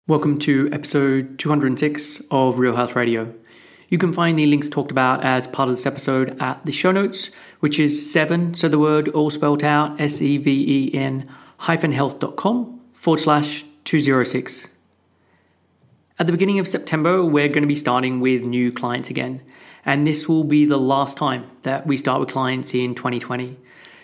Welcome to episode 206 of Real Health Radio. You can find the links talked about as part of this episode at the show notes, which is 7, so the word all spelled out, SEVEN -health.com/206. At the beginning of September, we're going to be starting with new clients again, and this will be the last time that we start with clients in 2020.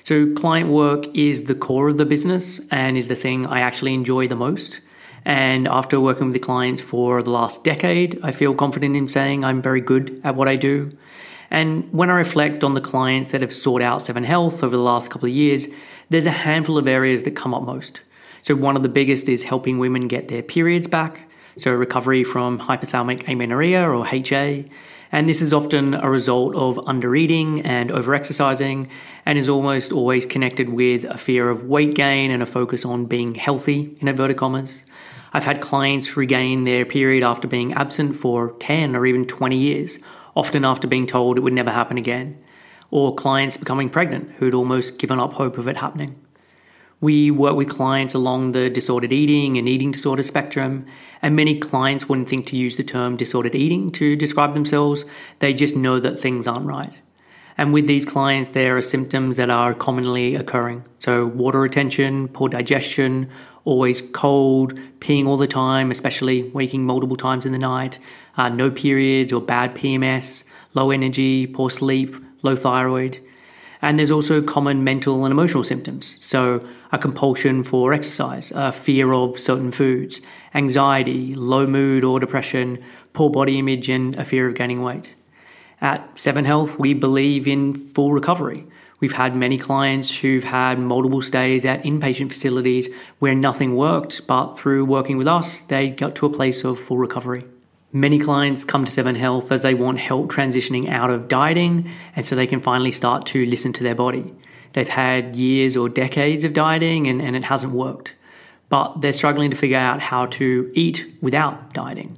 So client work is the core of the business and is the thing I actually enjoy the most. And after working with the clients for the last decade, I feel confident in saying I'm very good at what I do. And when I reflect on the clients that have sought out 7 Health over the last couple of years, there's a handful of areas that come up most. So one of the biggest is helping women get their periods back. So recovery from hypothalamic amenorrhea or HA. And this is often a result of under-eating and over-exercising and is almost always connected with a fear of weight gain and a focus on being healthy, in inverted commas. I've had clients regain their period after being absent for 10 or even 20 years, often after being told it would never happen again, or clients becoming pregnant who'd almost given up hope of it happening. We work with clients along the disordered eating and eating disorder spectrum, and many clients wouldn't think to use the term disordered eating to describe themselves. They just know that things aren't right. And with these clients, there are symptoms that are commonly occurring. So water retention, poor digestion, always cold, peeing all the time, especially waking multiple times in the night, no periods or bad PMS, low energy, poor sleep, low thyroid. And there's also common mental and emotional symptoms. So a compulsion for exercise, a fear of certain foods, anxiety, low mood or depression, poor body image, and a fear of gaining weight. At 7 Health, we believe in full recovery. We've had many clients who've had multiple stays at inpatient facilities where nothing worked, but through working with us, they got to a place of full recovery. Many clients come to 7 Health as they want help transitioning out of dieting, and so they can finally start to listen to their body. They've had years or decades of dieting and it hasn't worked, but they're struggling to figure out how to eat without dieting.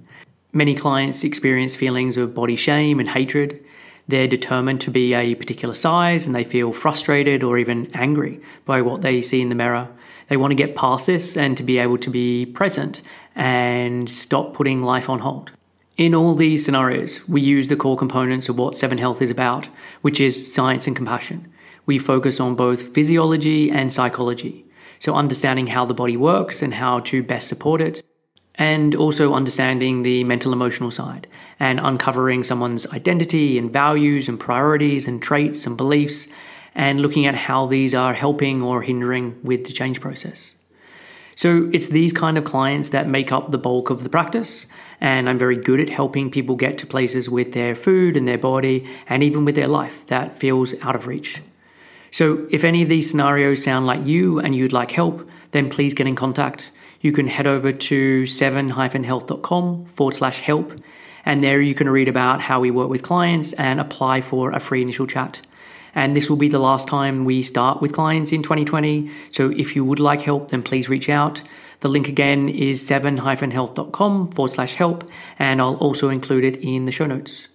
Many clients experience feelings of body shame and hatred. They're determined to be a particular size and they feel frustrated or even angry by what they see in the mirror. They want to get past this and to be able to be present and stop putting life on hold. In all these scenarios, we use the core components of what 7 Health is about, which is science and compassion. We focus on both physiology and psychology, so understanding how the body works and how to best support it, and also understanding the mental emotional side and uncovering someone's identity and values and priorities and traits and beliefs and looking at how these are helping or hindering with the change process. So it's these kind of clients that make up the bulk of the practice, and I'm very good at helping people get to places with their food and their body and even with their life that feels out of reach. So if any of these scenarios sound like you and you'd like help, then please get in contact. You can head over to 7-health.com/help, and there you can read about how we work with clients and apply for a free initial chat. And this will be the last time we start with clients in 2020, so if you would like help, then please reach out. The link again is 7-health.com/help, and I'll also include it in the show notes.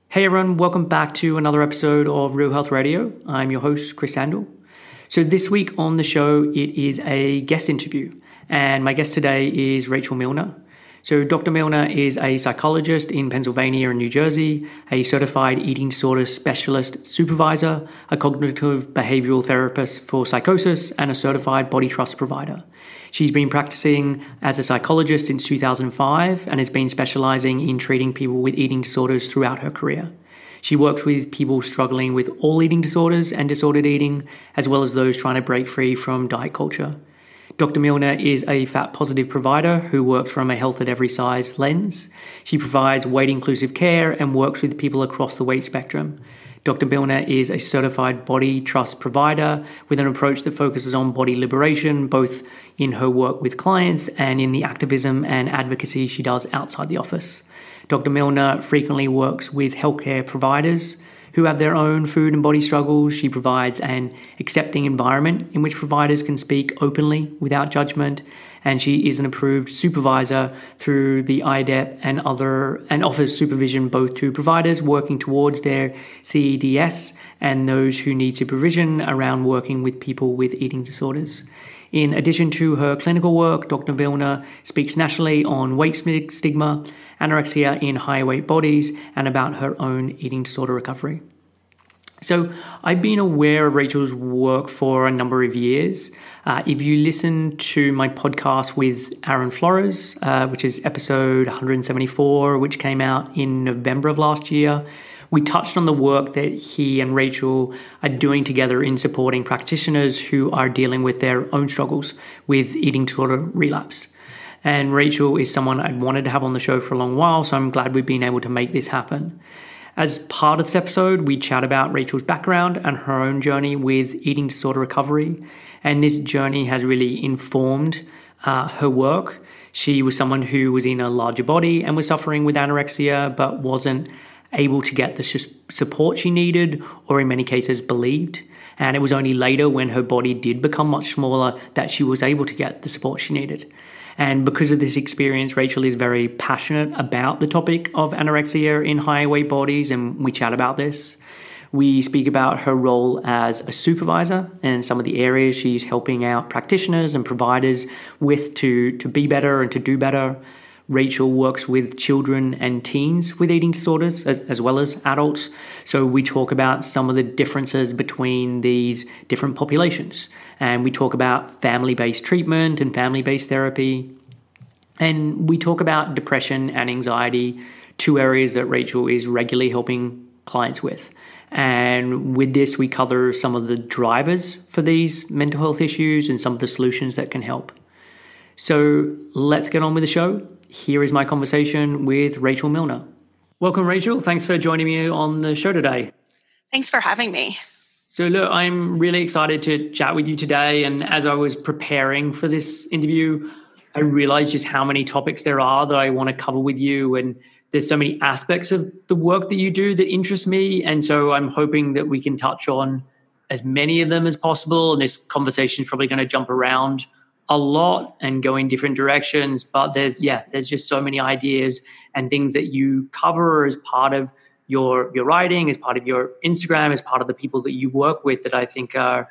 Hey everyone, welcome back to another episode of Real Health Radio. I'm your host, Chris Sandel. So this week on the show, it is a guest interview. And my guest today is Rachel Milner. So Dr. Milner is a psychologist in Pennsylvania and New Jersey, a certified eating disorder specialist supervisor, a cognitive behavioral therapist for psychosis, and a certified body trust provider. She's been practicing as a psychologist since 2005 and has been specializing in treating people with eating disorders throughout her career. She works with people struggling with all eating disorders and disordered eating, as well as those trying to break free from diet culture. Dr. Milner is a fat-positive provider who works from a health at every size lens. She provides weight-inclusive care and works with people across the weight spectrum. Dr. Milner is a certified body trust provider with an approach that focuses on body liberation, both in her work with clients and in the activism and advocacy she does outside the office. Dr. Milner frequently works with healthcare providers who have their own food and body struggles. She provides an accepting environment in which providers can speak openly without judgment, and she is an approved supervisor through the IDEP and offers supervision both to providers working towards their CEDS and those who need supervision around working with people with eating disorders. In addition to her clinical work, Dr. Milner speaks nationally on weight stigma, anorexia in high weight bodies, and about her own eating disorder recovery. So I've been aware of Rachel's work for a number of years. If you listen to my podcast with Aaron Flores, which is episode 174, which came out in November of last year, we touched on the work that he and Rachel are doing together in supporting practitioners who are dealing with their own struggles with eating disorder relapse. And Rachel is someone I'd wanted to have on the show for a long while, so I'm glad we've been able to make this happen. As part of this episode, we chat about Rachel's background and her own journey with eating disorder recovery. And this journey has really informed her work. She was someone who was in a larger body and was suffering with anorexia, but wasn't able to get the support she needed, or in many cases believed. And it was only later, when her body did become much smaller, that she was able to get the support she needed. And because of this experience, Rachel is very passionate about the topic of anorexia in high weight bodies, and we chat about this. We speak about her role as a supervisor and some of the areas she's helping out practitioners and providers with to be better and to do better. Rachel works with children and teens with eating disorders as well as adults. So we talk about some of the differences between these different populations. And we talk about family-based treatment and family-based therapy. And we talk about depression and anxiety, two areas that Rachel is regularly helping clients with. And with this, we cover some of the drivers for these mental health issues and some of the solutions that can help. So let's get on with the show. Here is my conversation with Rachel Milner. Welcome, Rachel. Thanks for joining me on the show today. Thanks for having me. So look, I'm really excited to chat with you today. And as I was preparing for this interview, I realized just how many topics there are that I want to cover with you. And there's so many aspects of the work that you do that interest me. And so I'm hoping that we can touch on as many of them as possible. And this conversation is probably going to jump around a lot and go in different directions. But there's just so many ideas and things that you cover as part of your writing, as part of your Instagram, as part of the people that you work with, that I think are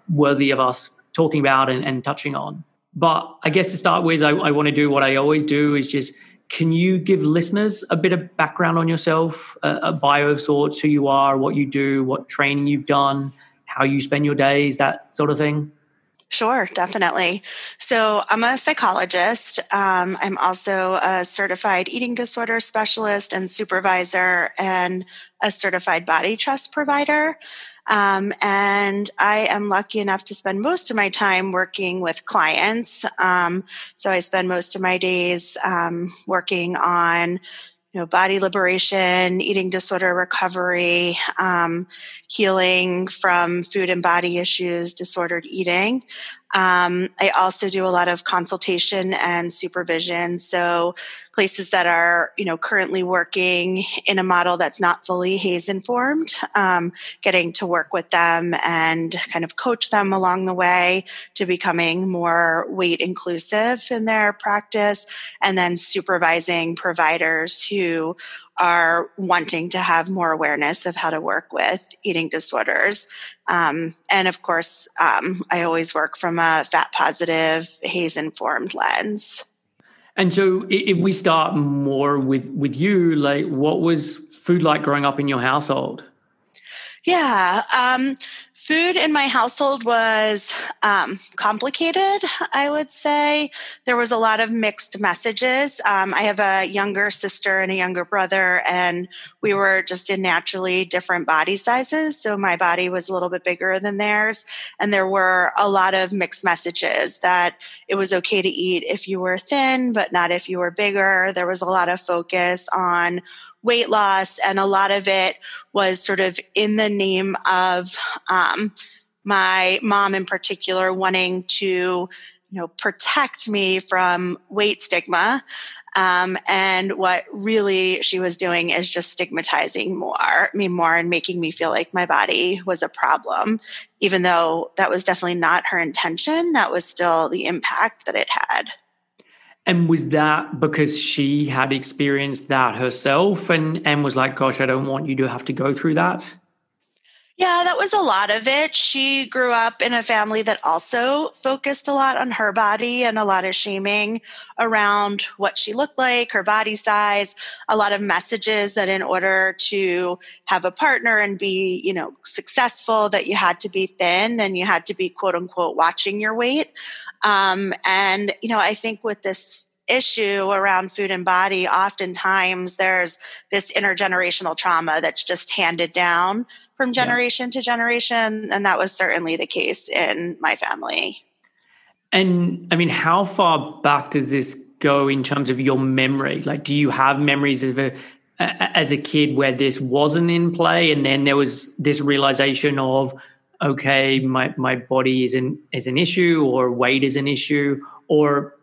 worthy of us talking about and touching on. But I guess to start with, I want to do what I always do, is just, can you give listeners a bit of background on yourself, a bio of sorts, who you are, what you do, what training you've done, how you spend your days, that sort of thing? Sure, definitely. So I'm a psychologist. I'm also a certified eating disorder specialist and supervisor, and a certified body trust provider. And I am lucky enough to spend most of my time working with clients. So I spend most of my days working on body liberation, eating disorder recovery, healing from food and body issues, disordered eating. I also do a lot of consultation and supervision. So places that are, currently working in a model that's not fully HAES informed, getting to work with them and kind of coach them along the way to becoming more weight inclusive in their practice, and then supervising providers who are wanting to have more awareness of how to work with eating disorders. And of course, I always work from a fat positive, HAES informed lens. And so if we start more with you, like, what was food like growing up in your household? Yeah. Food in my household was complicated, I would say. There was a lot of mixed messages. I have a younger sister and a younger brother, and we were just in naturally different body sizes. So my body was a little bit bigger than theirs. And there were a lot of mixed messages that it was okay to eat if you were thin, but not if you were bigger. There was a lot of focus on weight loss, and a lot of it was sort of in the name of my mom in particular wanting to, protect me from weight stigma. And what really she was doing is just stigmatizing me more and making me feel like my body was a problem, even though that was definitely not her intention. That was still the impact that it had. And was that because she had experienced that herself and was like, gosh, I don't want you to have to go through that? Yeah, that was a lot of it. She grew up in a family that also focused a lot on her body and a lot of shaming around what she looked like, her body size, a lot of messages that in order to have a partner and be, successful, that you had to be thin and you had to be quote unquote watching your weight. I think with this issue around food and body, oftentimes there's this intergenerational trauma that's just handed down from Yeah. generation to generation. And that was certainly the case in my family. And I mean, how far back does this go in terms of your memory? Like, do you have memories of as a kid where this wasn't in play, and then there was this realization of, okay, my body is an issue, or weight is an issue, or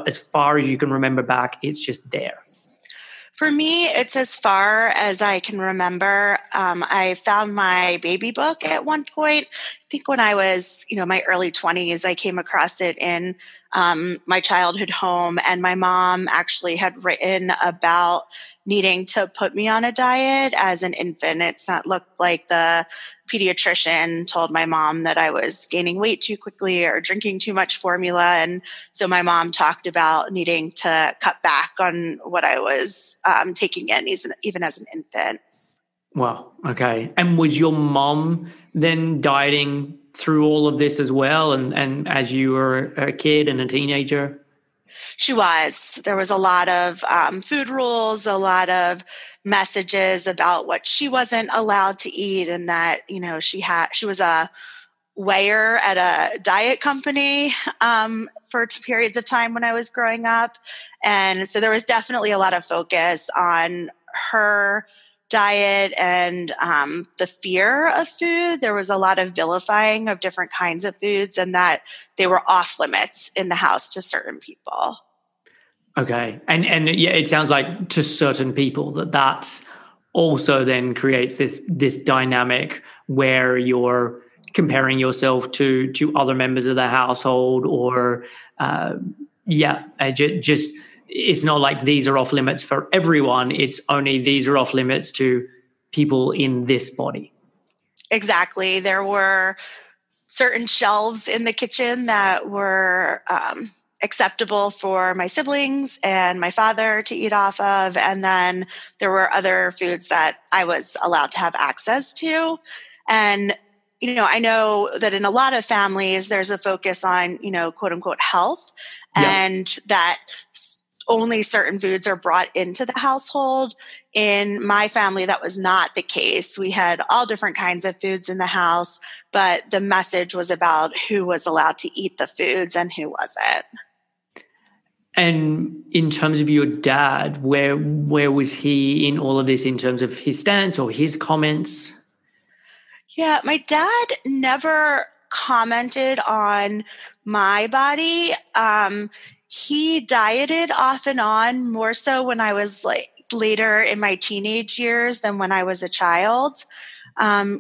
as far as you can remember back, it's just there? For me, it's as far as I can remember. I found my baby book at one point. I think when I was, my early 20s, I came across it in my childhood home. And my mom actually had written about needing to put me on a diet as an infant. It's not looked like the pediatrician told my mom that I was gaining weight too quickly or drinking too much formula. And so my mom talked about needing to cut back on what I was taking in, even as an infant. Wow. Okay. And was your mom then dieting through all of this as well? And as you were a kid and a teenager? She was. There was a lot of food rules, a lot of messages about what she wasn't allowed to eat, and that she was a weigher at a diet company for periods of time when I was growing up, and so there was definitely a lot of focus on her diet and the fear of food. There was a lot of vilifying of different kinds of foods, and that they were off limits in the house to certain people. Okay. And yeah, it sounds like to certain people that's also then creates this dynamic where you're comparing yourself to other members of the household, or just it's not like these are off limits for everyone. It's only these are off limits to people in this body. Exactly. There were certain shelves in the kitchen that were acceptable for my siblings and my father to eat off of. And then there were other foods that I was allowed to have access to. And, I know that in a lot of families, there's a focus on, quote unquote health, and that only certain foods are brought into the household. In my family, that was not the case. We had all different kinds of foods in the house, but the message was about who was allowed to eat the foods and who wasn't. And in terms of your dad, where was he in all of this in terms of his stance or his comments? Yeah, my dad never commented on my body. He dieted off and on, more so when I was later in my teenage years than when I was a child.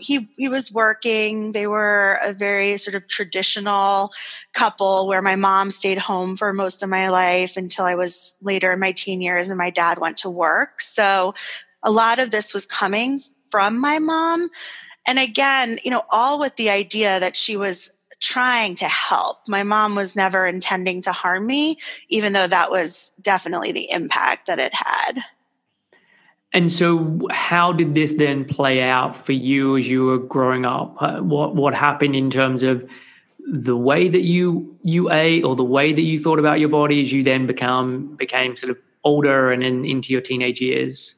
He was working. They were a very sort of traditional couple where my mom stayed home for most of my life until I was later in my teen years, and my dad went to work. So a lot of this was coming from my mom. And again, all with the idea that she was trying to help. My mom was never intending to harm me, even though that was definitely the impact that it had. And so how did this then play out for you as you were growing up? What happened in terms of the way that you ate, or the way that you thought about your body as you then became sort of older and into your teenage years?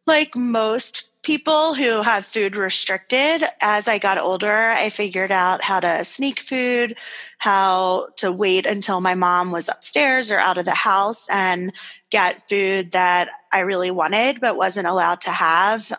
Like most people who have food restricted, as I got older, I figured out how to sneak food, how to wait until my mom was upstairs or out of the house and get food that I really wanted but wasn't allowed to have.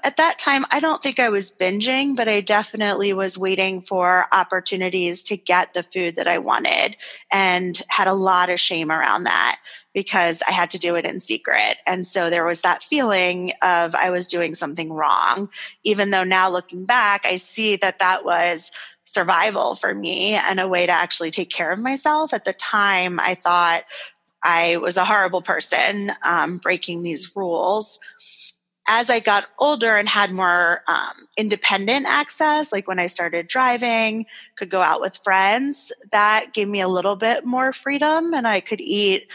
At that time, I don't think I was binging, but I definitely was waiting for opportunities to get the food that I wanted, and had a lot of shame around that because I had to do it in secret. And so there was that feeling of I was doing something wrong, even though now looking back, I see that that was survival for me and a way to actually take care of myself. At the time, I thought I was a horrible person breaking these rules. as I got older and had more independent access, like when I started driving, could go out with friends, that gave me a little bit more freedom, and I could eat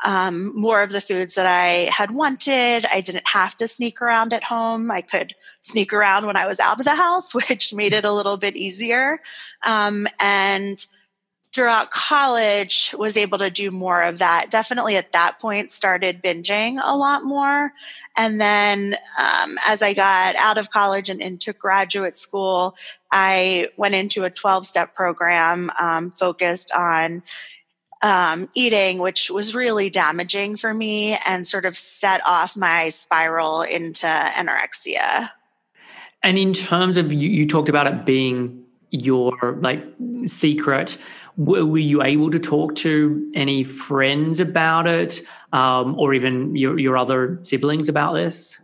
more of the foods that I had wanted. I didn't have to sneak around at home. I could sneak around when I was out of the house, which made it a little bit easier. And throughout college, was able to do more of that. Definitely at that point started binging a lot more. And then as I got out of college and into graduate school, I went into a 12-step program focused on eating, which was really damaging for me and sort of set off my spiral into anorexia. And in terms of you talked about it being your like secret, were you able to talk to any friends about it, or even your other siblings about this?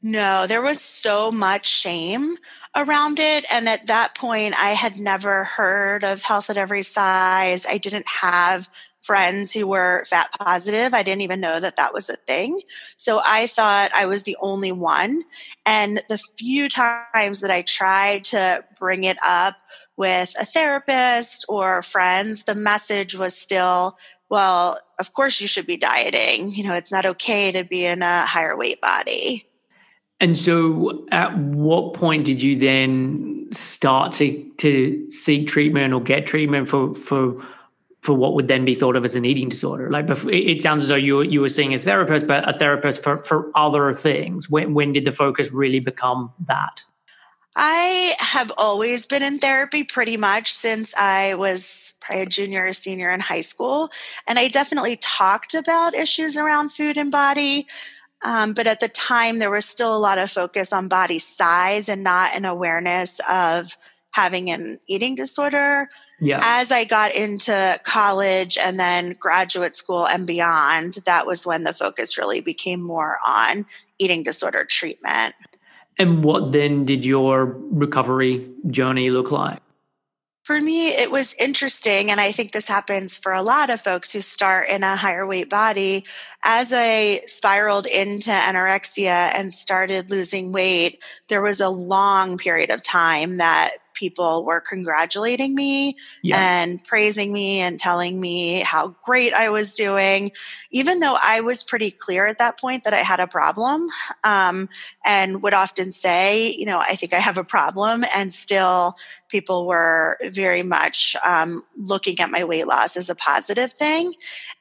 No, there was so much shame around it. And at that point, I had never heard of health at every size. I didn't have friends who were fat positive. I didn't even know that that was a thing. So I thought I was the only one. And the few times that I tried to bring it up with a therapist or friends, the message was still, well, of course you should be dieting. You know, it's not okay to be in a higher weight body. And so at what point did you then start to seek treatment or get treatment for what would then be thought of as an eating disorder? Like it sounds as though you were seeing a therapist, but a therapist for other things. When did the focus really become that? I have always been in therapy pretty much since I was probably a junior or senior in high school. And I definitely talked about issues around food and body. But at the time, there was still a lot of focus on body size and not an awareness of having an eating disorder. Yeah. As I got into college and then graduate school and beyond, that was when the focus really became more on eating disorder treatment. And what then did your recovery journey look like? For me, it was interesting, and I think this happens for a lot of folks who start in a higher weight body. As I spiraled into anorexia and started losing weight, there was a long period of time that people were congratulating me and praising me and telling me how great I was doing, even though I was pretty clear at that point that I had a problem, and would often say, you know, I think I have a problem, and still people were very much looking at my weight loss as a positive thing.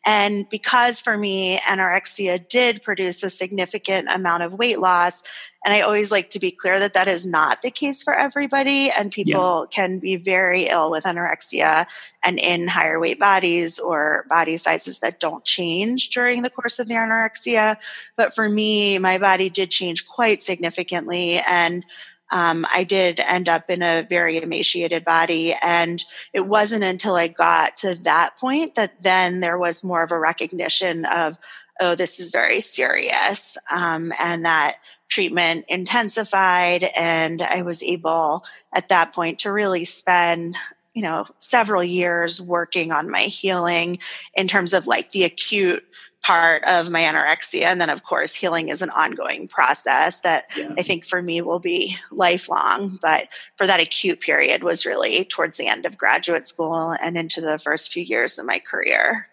And because for me, anorexia did produce a significant amount of weight loss, and I always like to be clear that that is not the case for everybody, and people can be very ill with anorexia and in higher weight bodies or body sizes that don't change during the course of the anorexia. But for me, my body did change quite significantly, and I did end up in a very emaciated body. And it wasn't until I got to that point that then there was more of a recognition of, oh, this is very serious, and that treatment intensified. And I was able at that point to really spend, you know, several years working on my healing in terms of like the acute part of my anorexia. And then, of course, healing is an ongoing process that I think for me will be lifelong. But for that acute period was really towards the end of graduate school and into the first few years of my career.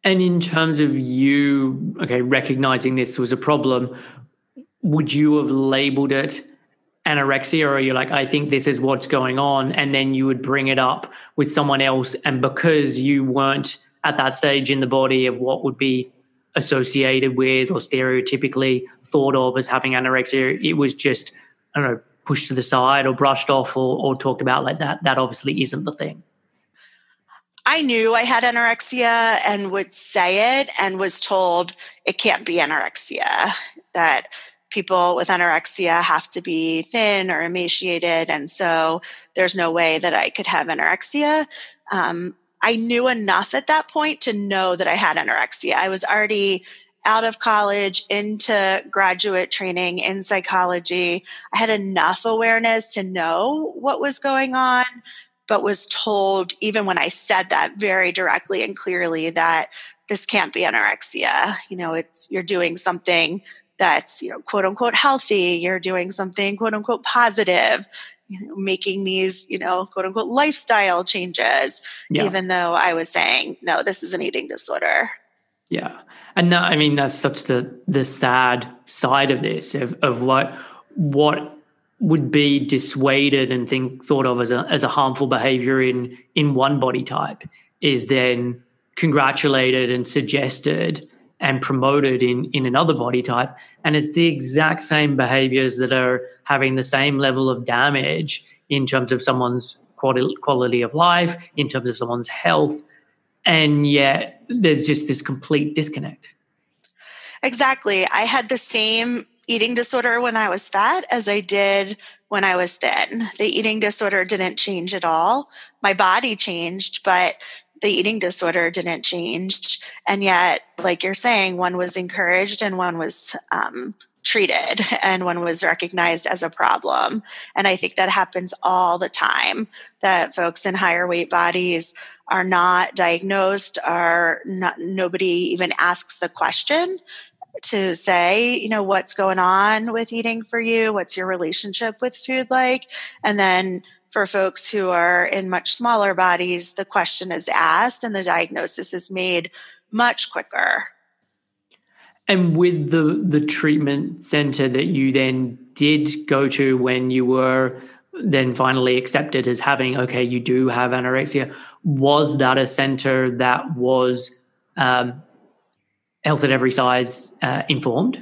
And in terms of you, recognizing this was a problem, would you have labeled it anorexia, or are you like, I think this is what's going on, and then you would bring it up with someone else, and because you weren't at that stage in the body of what would be associated with or stereotypically thought of as having anorexia, it was just, I don't know, pushed to the side or brushed off or talked about like that? That obviously isn't the thing. I knew I had anorexia and would say it, and was told it can't be anorexia, that people with anorexia have to be thin or emaciated. And so there's no way that I could have anorexia. I knew enough at that point to know that I had anorexia. I was already out of college into graduate training in psychology. I had enough awareness to know what was going on, but was told, even when I said that very directly and clearly, that this can't be anorexia. You know, you're doing something that's, quote unquote healthy. You're doing something, quote unquote positive, making these, quote unquote lifestyle changes, even though I was saying, no, this is an eating disorder. Yeah. And that, I mean, that's such the sad side of this, of what would be dissuaded and thought of as a harmful behavior in one body type is then congratulated and suggested and promoted in another body type. And it's the exact same behaviors that are having the same level of damage in terms of someone's quality of life, in terms of someone's health. And yet there's just this complete disconnect. Exactly. I had the same eating disorder when I was fat as I did when I was thin. The eating disorder didn't change at all. My body changed, but the eating disorder didn't change. And yet, like you're saying, one was encouraged and one was treated and one was recognized as a problem. And I think that happens all the time, that folks in higher weight bodies are not diagnosed, nobody even asks the question to say, what's going on with eating for you? What's your relationship with food like? And then for folks who are in much smaller bodies, the question is asked and the diagnosis is made much quicker. And with the treatment center that you then did go to when you were then finally accepted as having, okay, you do have anorexia, was that a center that was Health at Every Size informed?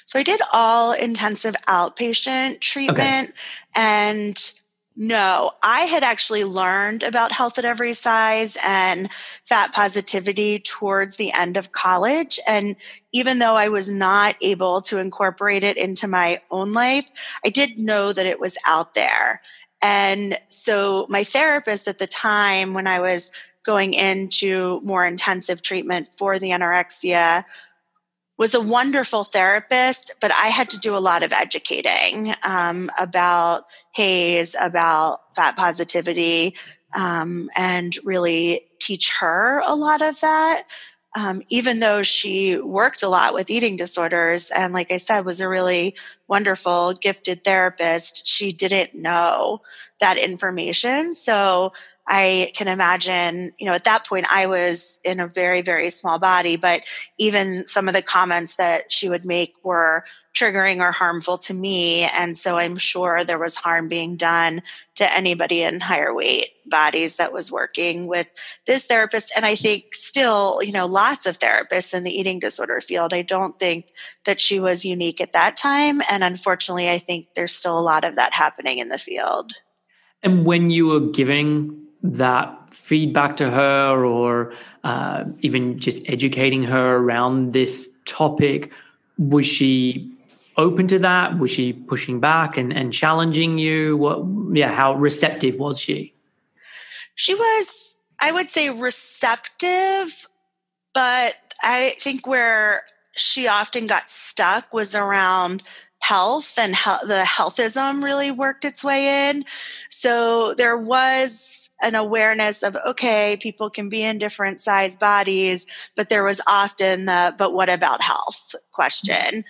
So I did all intensive outpatient treatment. Okay. And no, I had actually learned about Health at Every Size and fat positivity towards the end of college. And even though I was not able to incorporate it into my own life, I did know that it was out there. And so my therapist at the time, when I was going into more intensive treatment for the anorexia, was a wonderful therapist, but I had to do a lot of educating about HAES, about fat positivity, and really teach her a lot of that. Even though she worked a lot with eating disorders and, like I said, was a really wonderful, gifted therapist, she didn't know that information. So I can imagine, at that point I was in a very, very small body, but even some of the comments that she would make were triggering or harmful to me. And so I'm sure there was harm being done to anybody in higher weight bodies that was working with this therapist. And I think still, lots of therapists in the eating disorder field. I don't think that she was unique at that time. And unfortunately, I think there's still a lot of that happening in the field. And when you were giving that feedback to her or even just educating her around this topic, was she open to that? Was she pushing back and challenging you? How receptive was she? She was, I would say, receptive, but I think where she often got stuck was around health, and the healthism really worked its way in. So there was an awareness of, okay, people can be in different size bodies, but there was often but what about health question.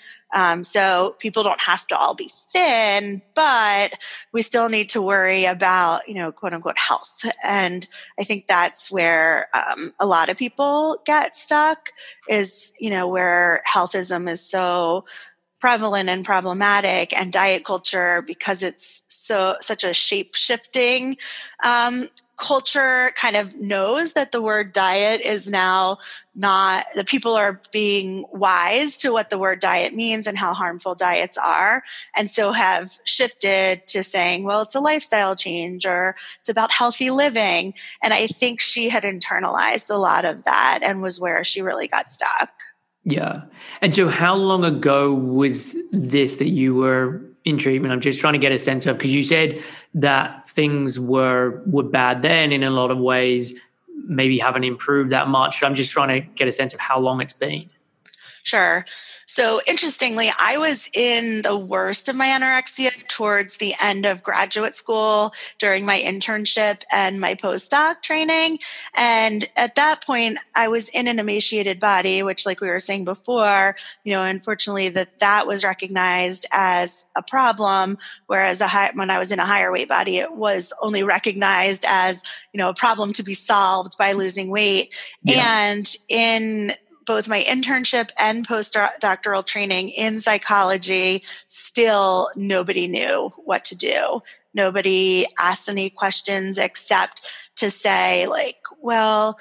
So people don't have to all be thin, but we still need to worry about, quote unquote health. And I think that's where a lot of people get stuck is, where healthism is so prevalent and problematic, and diet culture, because it's such a shape-shifting culture, kind of knows that the word diet is now not, the people are being wise to what the word diet means and how harmful diets are, and so have shifted to saying, well, it's a lifestyle change or it's about healthy living. And I think she had internalized a lot of that and was where she really got stuck. Yeah. And so how long ago was this that you were in treatment? I'm just trying to get a sense of, because you said that things were bad then in a lot of ways, maybe haven't improved that much. I'm just trying to get a sense of how long it's been. Sure. So interestingly, I was in the worst of my anorexia towards the end of graduate school during my internship and my postdoc training. And at that point, I was in an emaciated body, which, like we were saying before, unfortunately that was recognized as a problem, whereas when I was in a higher weight body, it was only recognized as, a problem to be solved by losing weight. Yeah. And in both my internship and postdoctoral training in psychology, still nobody knew what to do. Nobody asked any questions except to say, like, well,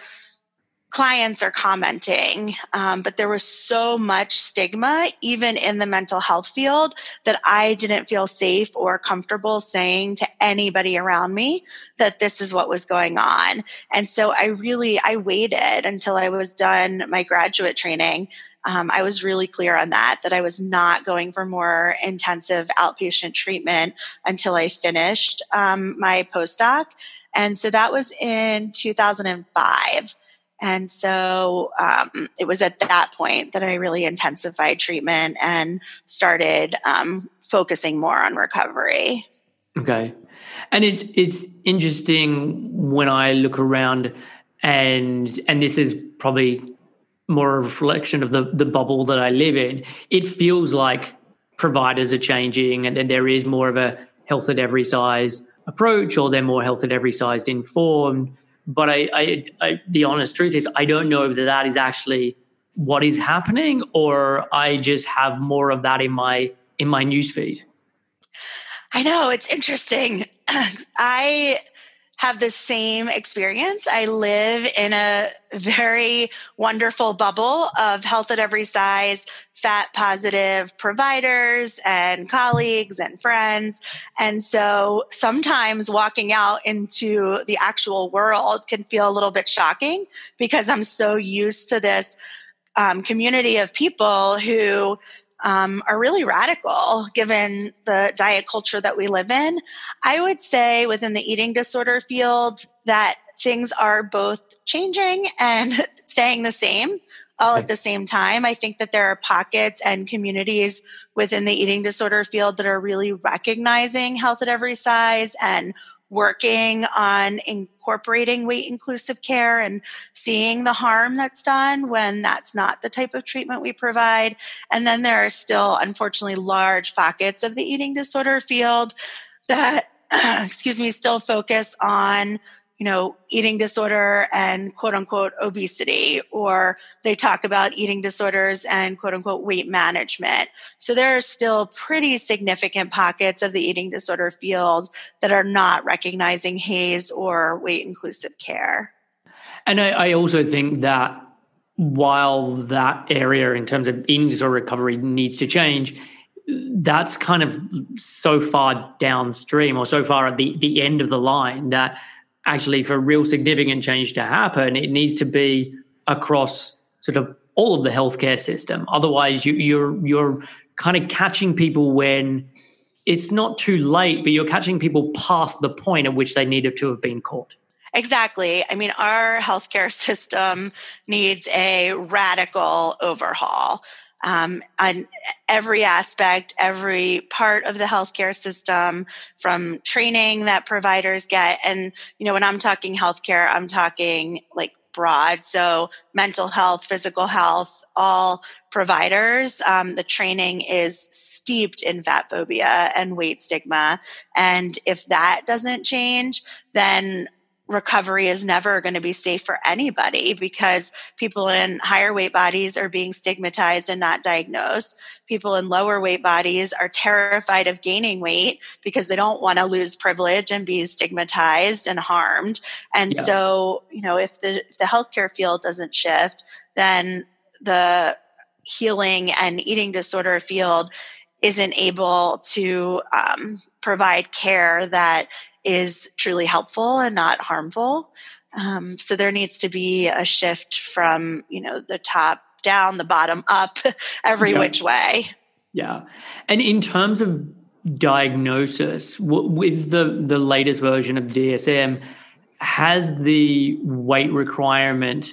clients are commenting, but there was so much stigma, even in the mental health field, that I didn't feel safe or comfortable saying to anybody around me that this is what was going on. And so I waited until I was done my graduate training. I was really clear on that I was not going for more intensive outpatient treatment until I finished my postdoc. And so that was in 2005. And so it was at that point that I really intensified treatment and started focusing more on recovery. Okay. And it's interesting when I look around, and this is probably more a reflection of the bubble that I live in. It feels like providers are changing, and then there is more of a health at every size approach, or they're more health at every size informed. But the honest truth is, I don't know if that is actually what is happening, or I just have more of that in my newsfeed. I know, it's interesting. I have the same experience. I live in a very wonderful bubble of health at every size, fat positive providers and colleagues and friends. And so sometimes walking out into the actual world can feel a little bit shocking, because I'm so used to this community of people who are really radical given the diet culture that we live in. I would say within the eating disorder field that things are both changing and staying the same all at the same time. I think that there are pockets and communities within the eating disorder field that are really recognizing health at every size and working on incorporating weight inclusive care and seeing the harm that's done when that's not the type of treatment we provide. And then there are still, unfortunately, large pockets of the eating disorder field that, still focus on, eating disorder and quote unquote obesity, or they talk about eating disorders and quote unquote weight management. So there are still pretty significant pockets of the eating disorder field that are not recognizing HAES or weight inclusive care. And I also think that while that area in terms of eating disorder recovery needs to change, that's kind of so far downstream, or so far at the end of the line, that actually for real significant change to happen, it needs to be across sort of all of the healthcare system. Otherwise, you're kind of catching people when it's not too late, but you're catching people past the point at which they needed to have been caught. Exactly. I mean, our healthcare system needs a radical overhaul. On every aspect, every part of the healthcare system, from training that providers get. And, when I'm talking healthcare, I'm talking like broad. So mental health, physical health, all providers. The training is steeped in fat phobia and weight stigma. And if that doesn't change, then recovery is never going to be safe for anybody, because people in higher weight bodies are being stigmatized and not diagnosed. People in lower weight bodies are terrified of gaining weight because they don't want to lose privilege and be stigmatized and harmed. And so, if the healthcare field doesn't shift, then the healing and eating disorder field isn't able to provide care that is truly helpful and not harmful. So there needs to be a shift from, the top down, the bottom up, every which way. Yeah. And in terms of diagnosis, with the latest version of DSM, has the weight requirement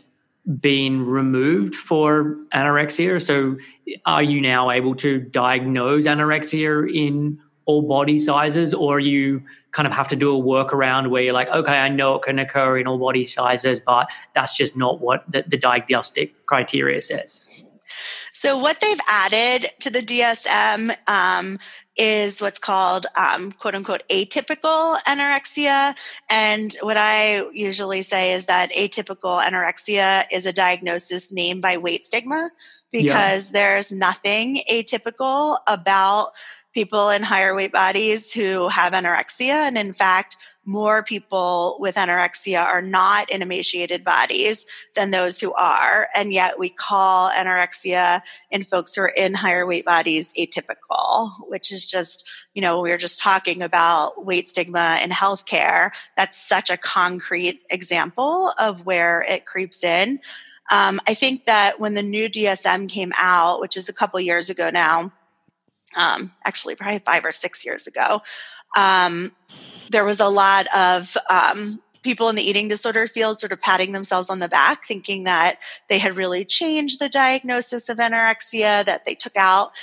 been removed for anorexia. So are you now able to diagnose anorexia in all body sizes, or you kind of have to do a workaround where you're like, okay, I know it can occur in all body sizes, but that's just not what the diagnostic criteria says? So what they've added to the DSM is what's called quote unquote atypical anorexia. And what I usually say is that atypical anorexia is a diagnosis named by weight stigma, because there's nothing atypical about people in higher weight bodies who have anorexia. And in fact, more people with anorexia are not in emaciated bodies than those who are. And yet we call anorexia in folks who are in higher weight bodies atypical, which is just, we were just talking about weight stigma in healthcare. That's such a concrete example of where it creeps in. I think that when the new DSM came out, which is a couple years ago now, actually probably 5 or 6 years ago, there was a lot of people in the eating disorder field sort of patting themselves on the back, thinking that they had really changed the diagnosis of anorexia, that they took out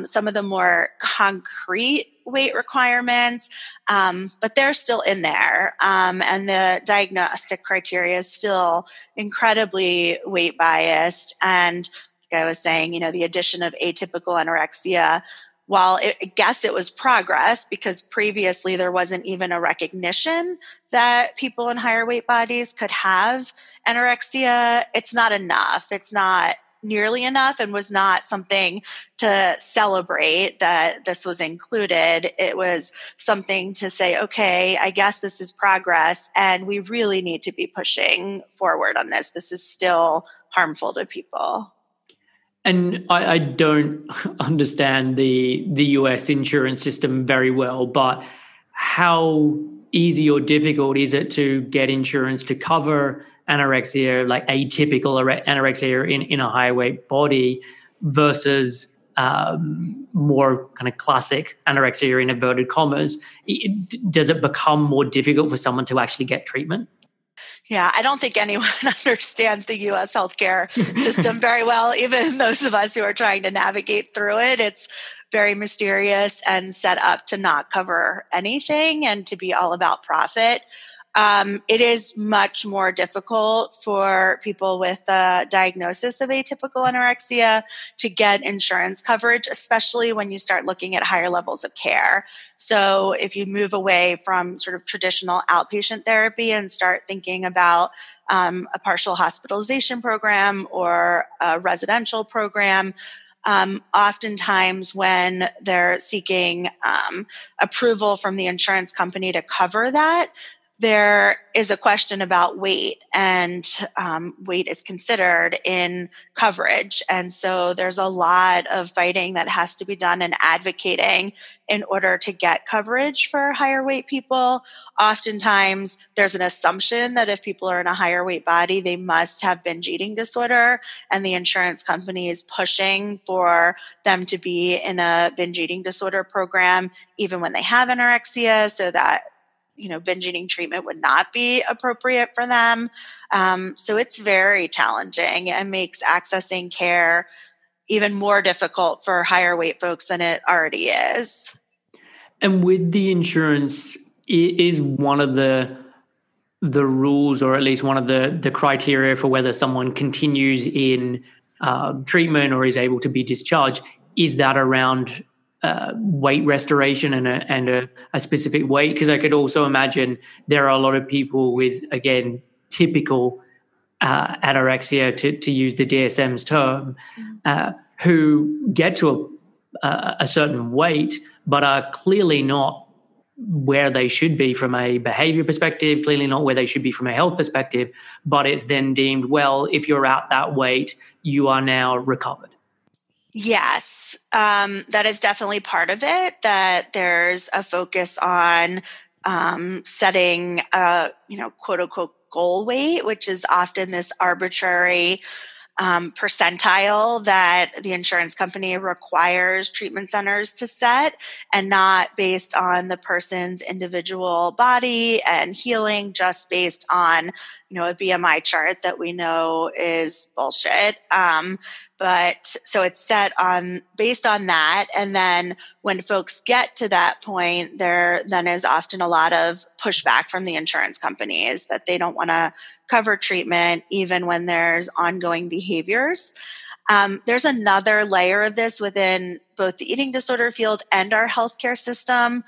some of the more concrete weight requirements, but they're still in there. And the diagnostic criteria is still incredibly weight biased. And like I was saying, the addition of atypical anorexia, while I guess it was progress, because previously there wasn't even a recognition that people in higher weight bodies could have anorexia, it's not enough. It's not nearly enough, and was not something to celebrate that this was included. It was something to say, okay, I guess this is progress, and we really need to be pushing forward on this. This is still harmful to people. And I don't understand the US insurance system very well, but how easy or difficult is it to get insurance to cover anorexia, like atypical anorexia in a high weight body, versus more kind of classic anorexia in inverted commas? Does it become more difficult for someone to actually get treatment? Yeah, I don't think anyone understands the U.S. healthcare system very well, even those of us who are trying to navigate through it. It's very mysterious and set up to not cover anything and to be all about profit. It is much more difficult for people with a diagnosis of atypical anorexia to get insurance coverage, especially when you start looking at higher levels of care. So if you move away from sort of traditional outpatient therapy and start thinking about a partial hospitalization program or a residential program, oftentimes when they're seeking approval from the insurance company to cover that, there is a question about weight, and weight is considered in coverage. And so there's a lot of fighting that has to be done and advocating in order to get coverage for higher weight people. Oftentimes there's an assumption that if people are in a higher weight body, they must have binge eating disorder, and the insurance company is pushing for them to be in a binge eating disorder program even when they have anorexia, so that binge eating treatment would not be appropriate for them. So it's very challenging and makes accessing care even more difficult for higher weight folks than it already is. And with the insurance, is one of the rules, or at least one of the criteria for whether someone continues in treatment or is able to be discharged, is that around weight restoration and a specific weight? Because I could also imagine there are a lot of people with, again, typical anorexia, to use the DSM's term, who get to a certain weight but are clearly not where they should be from a behavior perspective, clearly not where they should be from a health perspective, but it's then deemed, well, if you're at that weight, you are now recovered. Yes, that is definitely part of it, that there's a focus on setting a, quote unquote goal weight, which is often this arbitrary percentile that the insurance company requires treatment centers to set, and not based on the person's individual body and healing, just based on a BMI chart that we know is bullshit. But so it's set based on that. And then when folks get to that point, there then is often a lot of pushback from the insurance companies that they don't want to cover treatment, even when there's ongoing behaviors. There's another layer of this within both the eating disorder field and our healthcare system,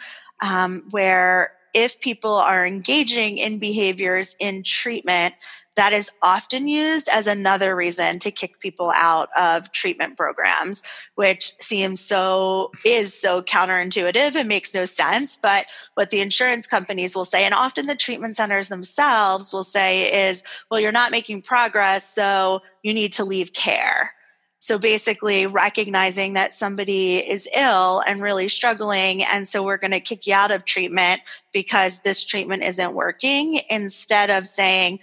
where if people are engaging in behaviors in treatment, that is often used as another reason to kick people out of treatment programs, which is so counterintuitive and makes no sense. But what the insurance companies will say, and often the treatment centers themselves will say is, well, you're not making progress, so you need to leave care. So basically recognizing that somebody is ill and really struggling, and so we're going to kick you out of treatment because this treatment isn't working, instead of saying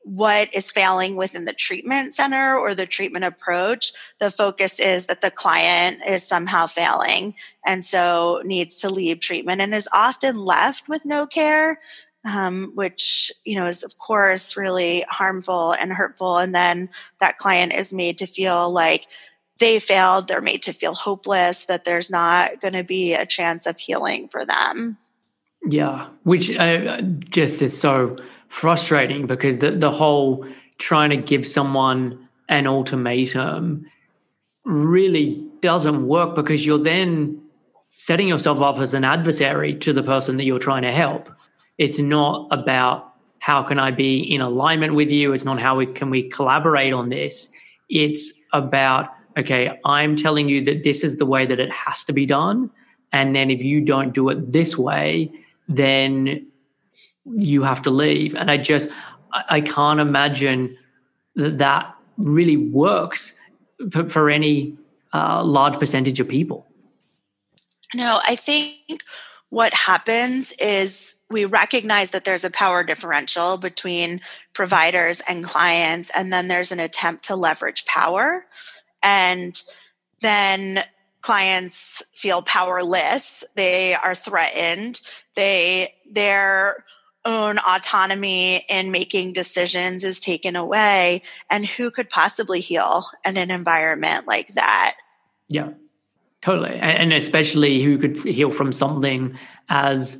what is failing within the treatment center or the treatment approach. The focus is that the client is somehow failing and so needs to leave treatment and is often left with no care. Which, is of course really harmful and hurtful. And then that client is made to feel like they failed. They're made to feel hopeless, that there's not going to be a chance of healing for them. Yeah, which just is so frustrating, because the whole trying to give someone an ultimatum really doesn't work, because you're then setting yourself up as an adversary to the person that you're trying to help. It's not about how can I be in alignment with you. It's not can we collaborate on this. It's about, okay, I'm telling you that this is the way that it has to be done. And then if you don't do it this way, then you have to leave. And I can't imagine that really works for any large percentage of people. No, I think what happens is we recognize that there's a power differential between providers and clients, and then there's an attempt to leverage power. And then clients feel powerless. They are threatened. Their own autonomy in making decisions is taken away. And who could possibly heal in an environment like that? Yeah. Totally. And especially who could heal from something as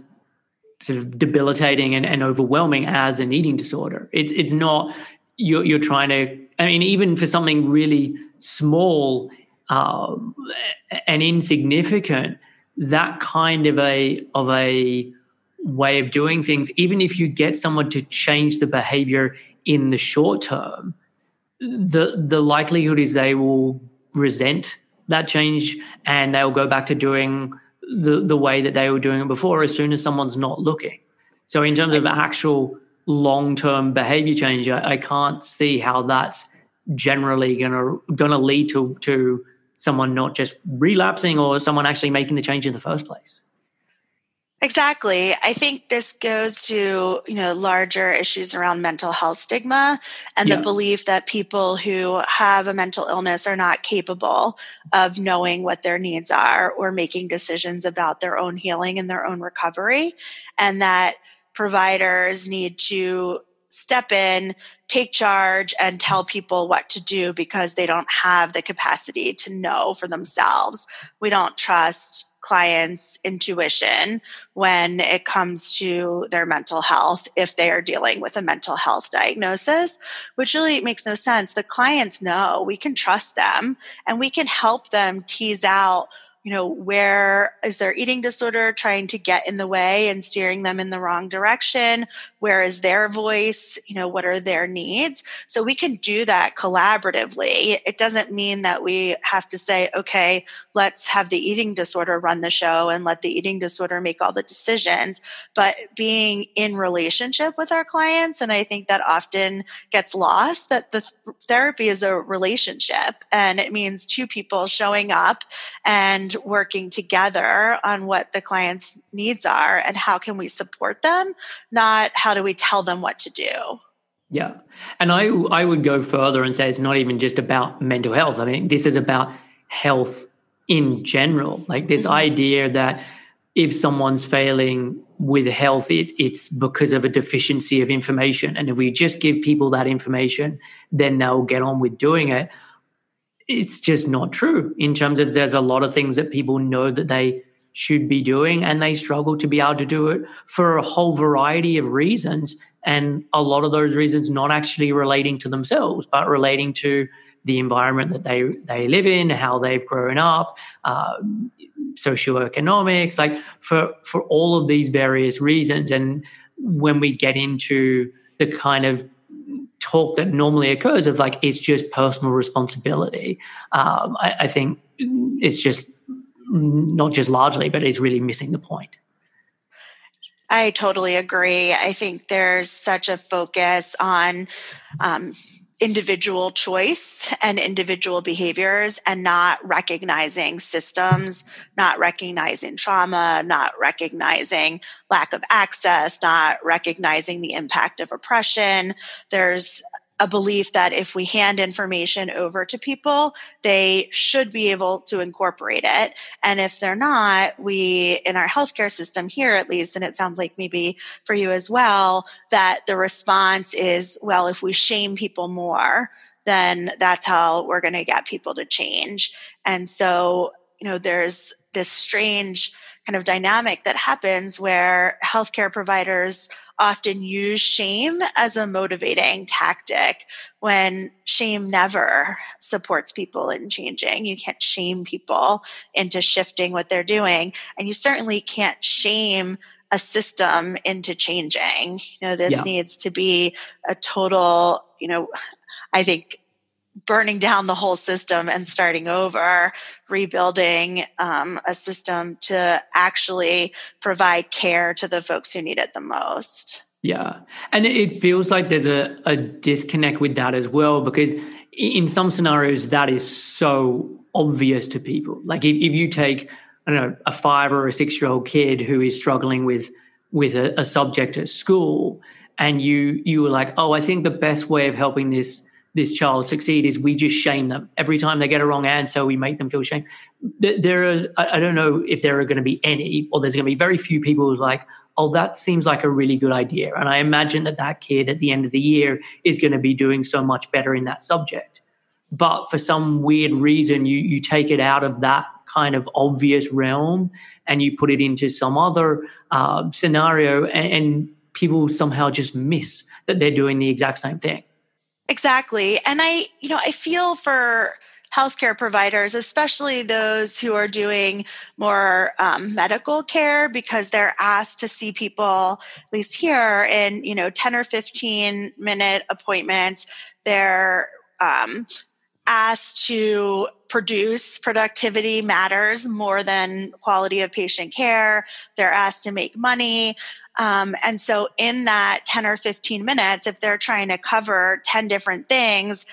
sort of debilitating and overwhelming as an eating disorder. It's not, you're trying to, even for something really small and insignificant, that kind of a way of doing things, even if you get someone to change the behavior in the short term, the likelihood is they will resent that change and they'll go back to doing the way that they were doing it before as soon as someone's not looking. So in terms of actual long-term behavior change, I can't see how that's generally gonna lead to someone not just relapsing or someone actually making the change in the first place. Exactly. I think this goes to, larger issues around mental health stigma and the belief that people who have a mental illness are not capable of knowing what their needs are or making decisions about their own healing and their own recovery, and that providers need to step in, take charge, and tell people what to do because they don't have the capacity to know for themselves. We don't trust clients' intuition when it comes to their mental health if they are dealing with a mental health diagnosis, which really makes no sense. The clients know, we can trust them, and we can help them tease out, where is their eating disorder trying to get in the way and steering them in the wrong direction? Where is their voice? What are their needs? So we can do that collaboratively. It doesn't mean that we have to say, okay, let's have the eating disorder run the show and let the eating disorder make all the decisions, but being in relationship with our clients. And I think that often gets lost, that the therapy is a relationship, and it means two people showing up and working together on what the client's needs are and how can we support them, not how do we tell them what to do. Yeah. And I would go further and say it's not even just about mental health. This is about health in general. Like this idea that if someone's failing with health, it's because of a deficiency of information. And if we just give people that information, then they'll get on with doing it. It's just not true in terms of there's a lot of things that people know that they should be doing and they struggle to be able to do it for a whole variety of reasons. And a lot of those reasons not actually relating to themselves, but relating to the environment that they live in, how they've grown up, socioeconomics, like for all of these various reasons. And when we get into the kind of talk that normally occurs of like it's just personal responsibility, I think it's just not just largely, but it's really missing the point. I totally agree. I think there's such a focus on individual choice and individual behaviors and not recognizing systems, not recognizing trauma, not recognizing lack of access, not recognizing the impact of oppression. There's a belief that if we hand information over to people, they should be able to incorporate it. And if they're not, we, in our healthcare system here at least, and it sounds like maybe for you as well, that the response is, well, if we shame people more, then that's how we're going to get people to change. And so, there's this strange kind of dynamic that happens where healthcare providers often use shame as a motivating tactic when shame never supports people in changing. You can't shame people into shifting what they're doing, and you certainly can't shame a system into changing. This needs to be a total, I think, burning down the whole system and starting over, rebuilding a system to actually provide care to the folks who need it the most. Yeah. And it feels like there's a disconnect with that as well, because in some scenarios that is so obvious to people. Like if you take, I don't know, a 5 or a 6-year-old kid who is struggling with a subject at school, and you were like, oh, I think the best way of helping this child succeed is we just shame them. Every time they get a wrong answer, we make them feel shame. I don't know if there are going to be any, or there's going to be very few people who's like, oh, that seems like a really good idea. And I imagine that kid at the end of the year is going to be doing so much better in that subject. But for some weird reason, you take it out of that kind of obvious realm and you put it into some other scenario, and people somehow just miss that they're doing the exact same thing. Exactly. And I feel for healthcare providers, especially those who are doing more medical care, because they're asked to see people, at least here, in 10 or 15 minute appointments. They're asked to produce. Productivity matters more than quality of patient care. They're asked to make money. And so in that 10 or 15 minutes, if they're trying to cover 10 different things,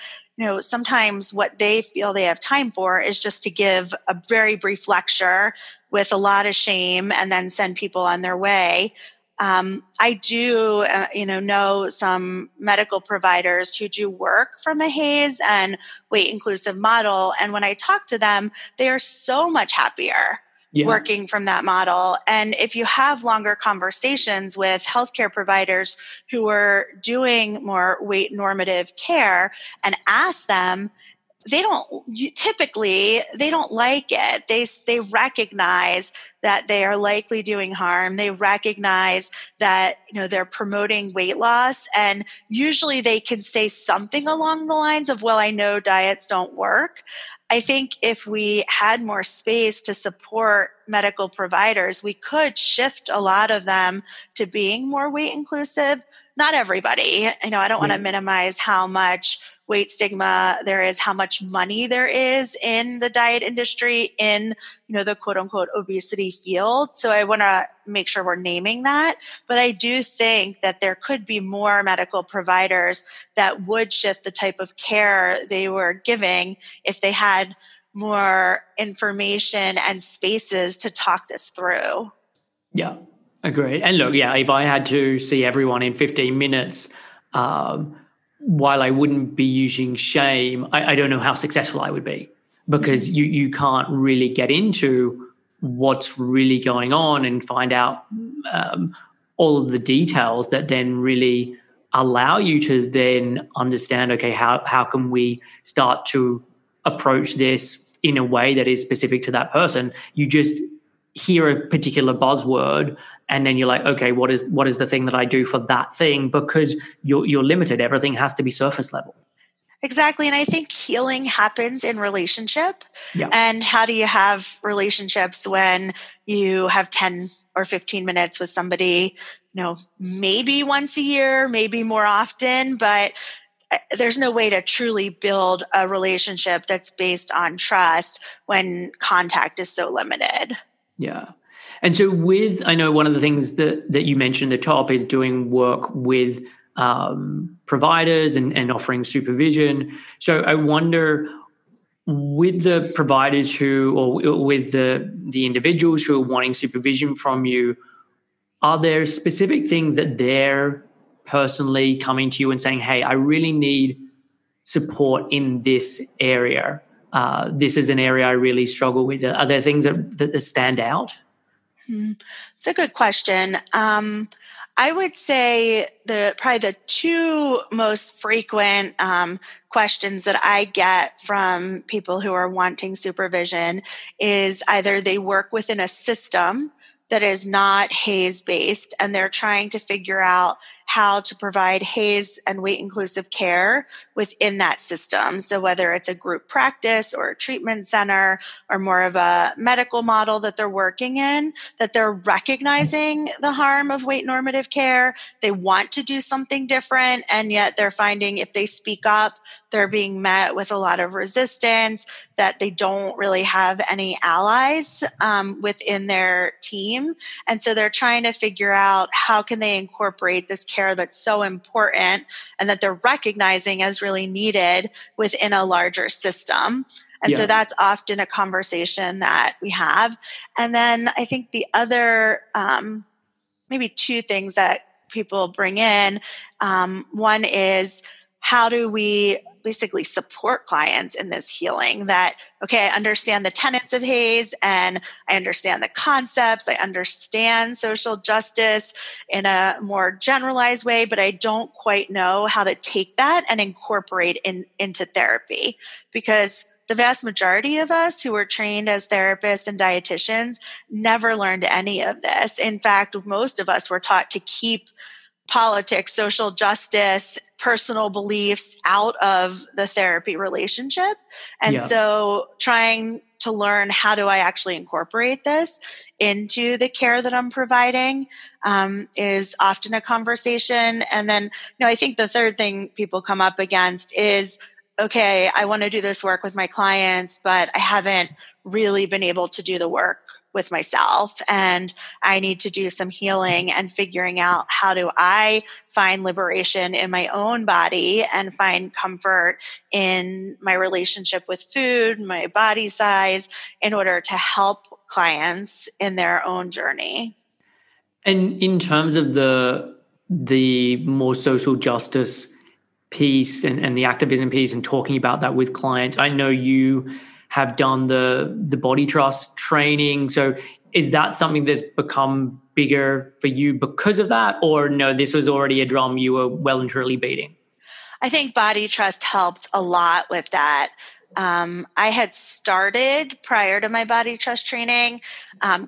sometimes what they feel they have time for is just to give a very brief lecture with a lot of shame and then send people on their way. I do, know some medical providers who do work from a HAES and weight inclusive model. And when I talk to them, they are so much happier working from that model. And if you have longer conversations with healthcare providers who are doing more weight normative care and ask them, they don't like it. They recognize that they are likely doing harm. They recognize that, they're promoting weight loss. And usually they can say something along the lines of, well, I know diets don't work. I think if we had more space to support medical providers, we could shift a lot of them to being more weight inclusive. Not everybody. I don't want to minimize how much weight stigma there is, how much money there is in the diet industry, in the quote unquote obesity field. So I want to make sure we're naming that. But I do think that there could be more medical providers that would shift the type of care they were giving if they had more information and spaces to talk this through. Yeah, agree. And look, if I had to see everyone in 15 minutes, while I wouldn't be using shame, I don't know how successful I would be, because you can't really get into what's really going on and find out all of the details that then really allow you to then understand, okay, how can we start to approach this in a way that is specific to that person. You just hear a particular buzzword and then you're like, okay, what is the thing that I do for that thing? Because you're limited. Everything has to be surface level. Exactly. And I think healing happens in relationship. Yeah. And how do you have relationships when you have 10 or 15 minutes with somebody, maybe once a year, maybe more often, but there's no way to truly build a relationship that's based on trust when contact is so limited. Yeah. And so I know one of the things that you mentioned at the top is doing work with providers and offering supervision. So I wonder, with the providers or with the individuals who are wanting supervision from you, are there specific things that they're personally coming to you and saying, hey, I really need support in this area? This is an area I really struggle with. Are there things that stand out? It's a good question. I would say probably the two most frequent questions that I get from people who are wanting supervision is either they work within a system that is not HAES-based, and they're trying to figure out how to provide HAES and weight-inclusive care within that system. So whether it's a group practice or a treatment center or more of a medical model that they're working in, that they're recognizing the harm of weight normative care, they want to do something different, and yet they're finding if they speak up, they're being met with a lot of resistance, that they don't really have any allies within their team. And so they're trying to figure out how can they incorporate this care that's so important and that they're recognizing as really needed within a larger system. And so that's often a conversation that we have. And then I think the other maybe two things that people bring in, one is, how do we basically support clients in this healing? That, okay, I understand the tenets of HAES and I understand the concepts. I understand social justice in a more generalized way, but I don't quite know how to take that and incorporate into therapy. Because the vast majority of us who were trained as therapists and dietitians never learned any of this. In fact, most of us were taught to keep politics, social justice, personal beliefs out of the therapy relationship. And so trying to learn, how do I actually incorporate this into the care that I'm providing is often a conversation. And then, I think the third thing people come up against is, okay, I want to do this work with my clients, but I haven't really been able to do the work with myself, and I need to do some healing and figuring out how do I find liberation in my own body and find comfort in my relationship with food, my body size, in order to help clients in their own journey. And in terms of the more social justice piece and the activism piece and talking about that with clients, I know you have done the body trust training. So is that something that's become bigger for you because of that? Or no, this was already a drum you were well and truly beating? I think body trust helped a lot with that. I had started prior to my body trust training,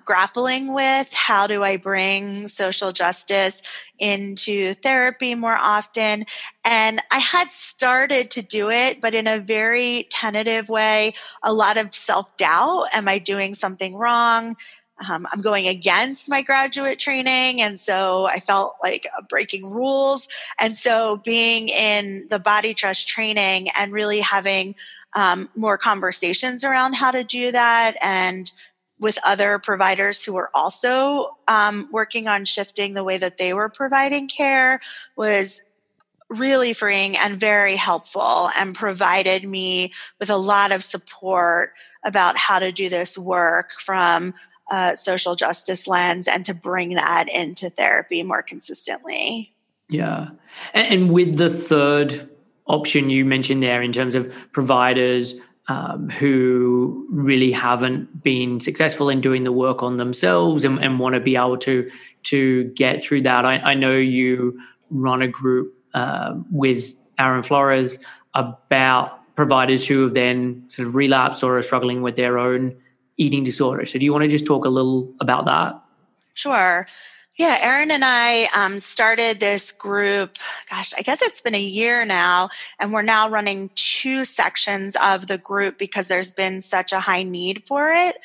grappling with how do I bring social justice into therapy more often. And I had started to do it, but in a very tentative way, a lot of self-doubt. Am I doing something wrong? I'm going against my graduate training. And so I felt like breaking rules. And so being in the body trust training and really having more conversations around how to do that, and with other providers who were also working on shifting the way that they were providing care, was really freeing and very helpful, and provided me with a lot of support about how to do this work from a social justice lens and to bring that into therapy more consistently. Yeah. And with the third option you mentioned there in terms of providers who really haven't been successful in doing the work on themselves and want to be able to get through that. I know you run a group with Aaron Flores about providers who have then sort of relapsed or are struggling with their own eating disorder. So do you want to just talk a little about that? Sure. Yeah, Erin and I started this group, gosh, I guess it's been a year now, and we're now running 2 sections of the group because there's been such a high need for it.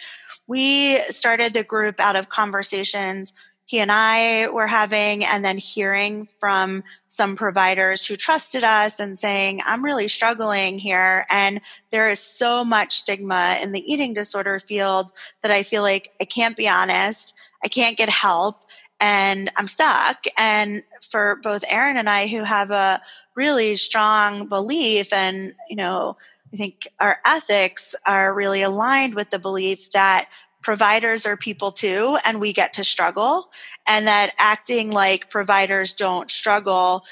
We started the group out of conversations he and I were having, and then hearing from some providers who trusted us and saying, I'm really struggling here. And there is so much stigma in the eating disorder field that I feel like I can't be honest, I can't get help, and I'm stuck. And for both Erin and I, who have a really strong belief, and, I think our ethics are really aligned with the belief that providers are people too, and we get to struggle, and that acting like providers don't struggle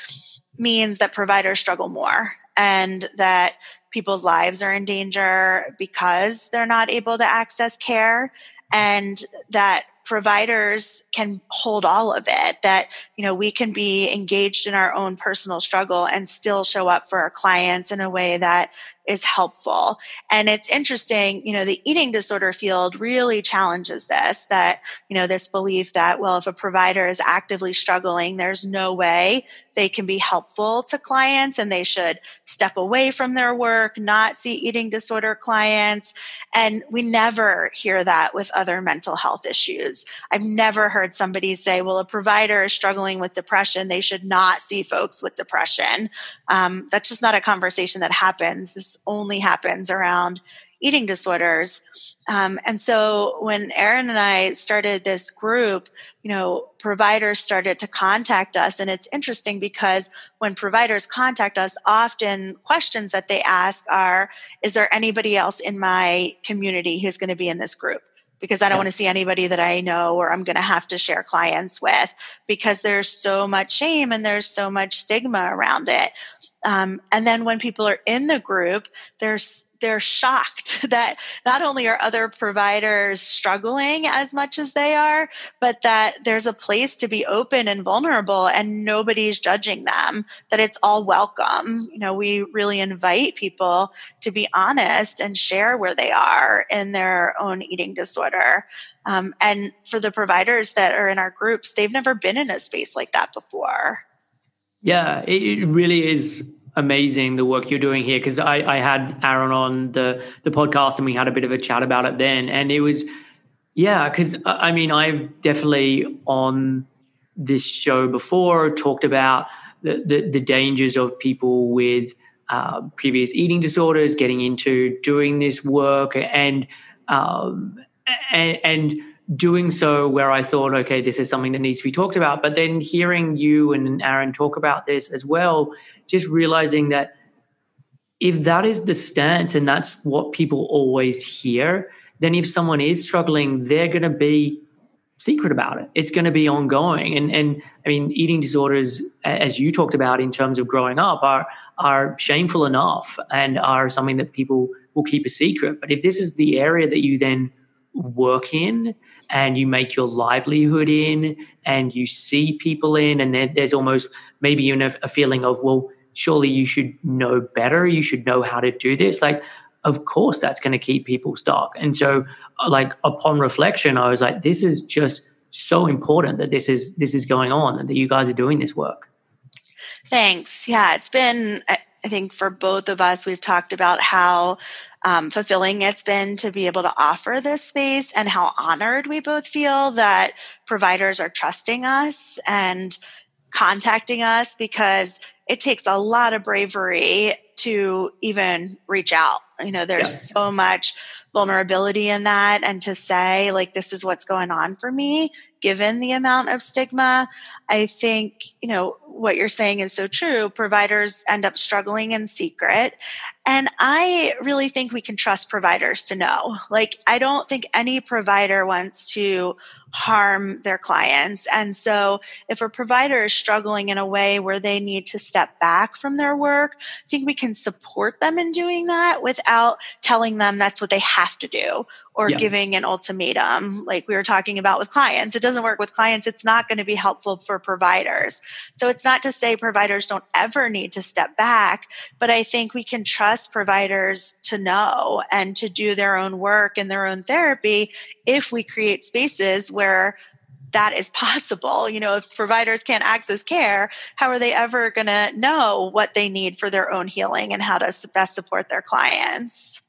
means that providers struggle more, and that people's lives are in danger because they're not able to access care, and that providers can hold all of it, that, we can be engaged in our own personal struggle and still show up for our clients in a way that is helpful. And it's interesting, the eating disorder field really challenges this, that, this belief that, well, if a provider is actively struggling, there's no way they can be helpful to clients and they should step away from their work, not see eating disorder clients. And we never hear that with other mental health issues. I've never heard somebody say, well, a provider is struggling with depression, they should not see folks with depression. That's just not a conversation that happens. This only happens around eating disorders. And so when Erin and I started this group, providers started to contact us. And it's interesting because when providers contact us, often questions that they ask are, is there anybody else in my community who's going to be in this group? Because I don't want to see anybody that I know or I'm going to have to share clients with, because there's so much shame and there's so much stigma around it. And then when people are in the group, they're shocked that not only are other providers struggling as much as they are, but that there's a place to be open and vulnerable and nobody's judging them, that it's all welcome. We really invite people to be honest and share where they are in their own eating disorder. And for the providers that are in our groups, they've never been in a space like that before. Yeah, it really is amazing the work you're doing here, because I had Aaron on the podcast and we had a bit of a chat about it then. And it was, because I've definitely on this show before talked about the dangers of people with previous eating disorders getting into doing this work and doing so where I thought, okay, this is something that needs to be talked about. But then hearing you and Aaron talk about this as well, just realizing that if that is the stance and that's what people always hear, then if someone is struggling, they're going to be secret about it. It's going to be ongoing. And I mean, eating disorders, as you talked about in terms of growing up, are shameful enough and are something that people will keep a secret. But if this is the area that you then work in and you make your livelihood in and you see people in, and there's almost maybe even a feeling of, well, surely you should know better, you should know how to do this. Like, of course that's going to keep people stuck. And so like upon reflection, I was like, this is just so important that this is going on and that you guys are doing this work. Thanks. Yeah, it's been, I think for both of us, we've talked about how fulfilling it's been to be able to offer this space and how honored we both feel that providers are trusting us and contacting us, because it takes a lot of bravery to even reach out. There's so much vulnerability in that, and to say, like, this is what's going on for me, given the amount of stigma. I think, what you're saying is so true. Providers end up struggling in secret. And I really think we can trust providers to know. Like, I don't think any provider wants to harm their clients. And so if a provider is struggling in a way where they need to step back from their work, I think we can support them in doing that without telling them that's what they have to do or giving an ultimatum like we were talking about with clients. It doesn't work with clients. It's not going to be helpful for providers. So it's not to say providers don't ever need to step back, but I think we can trust providers to know and to do their own work and their own therapy if we create spaces where that is possible. If providers can't access care, how are they ever going to know what they need for their own healing and how to best support their clients?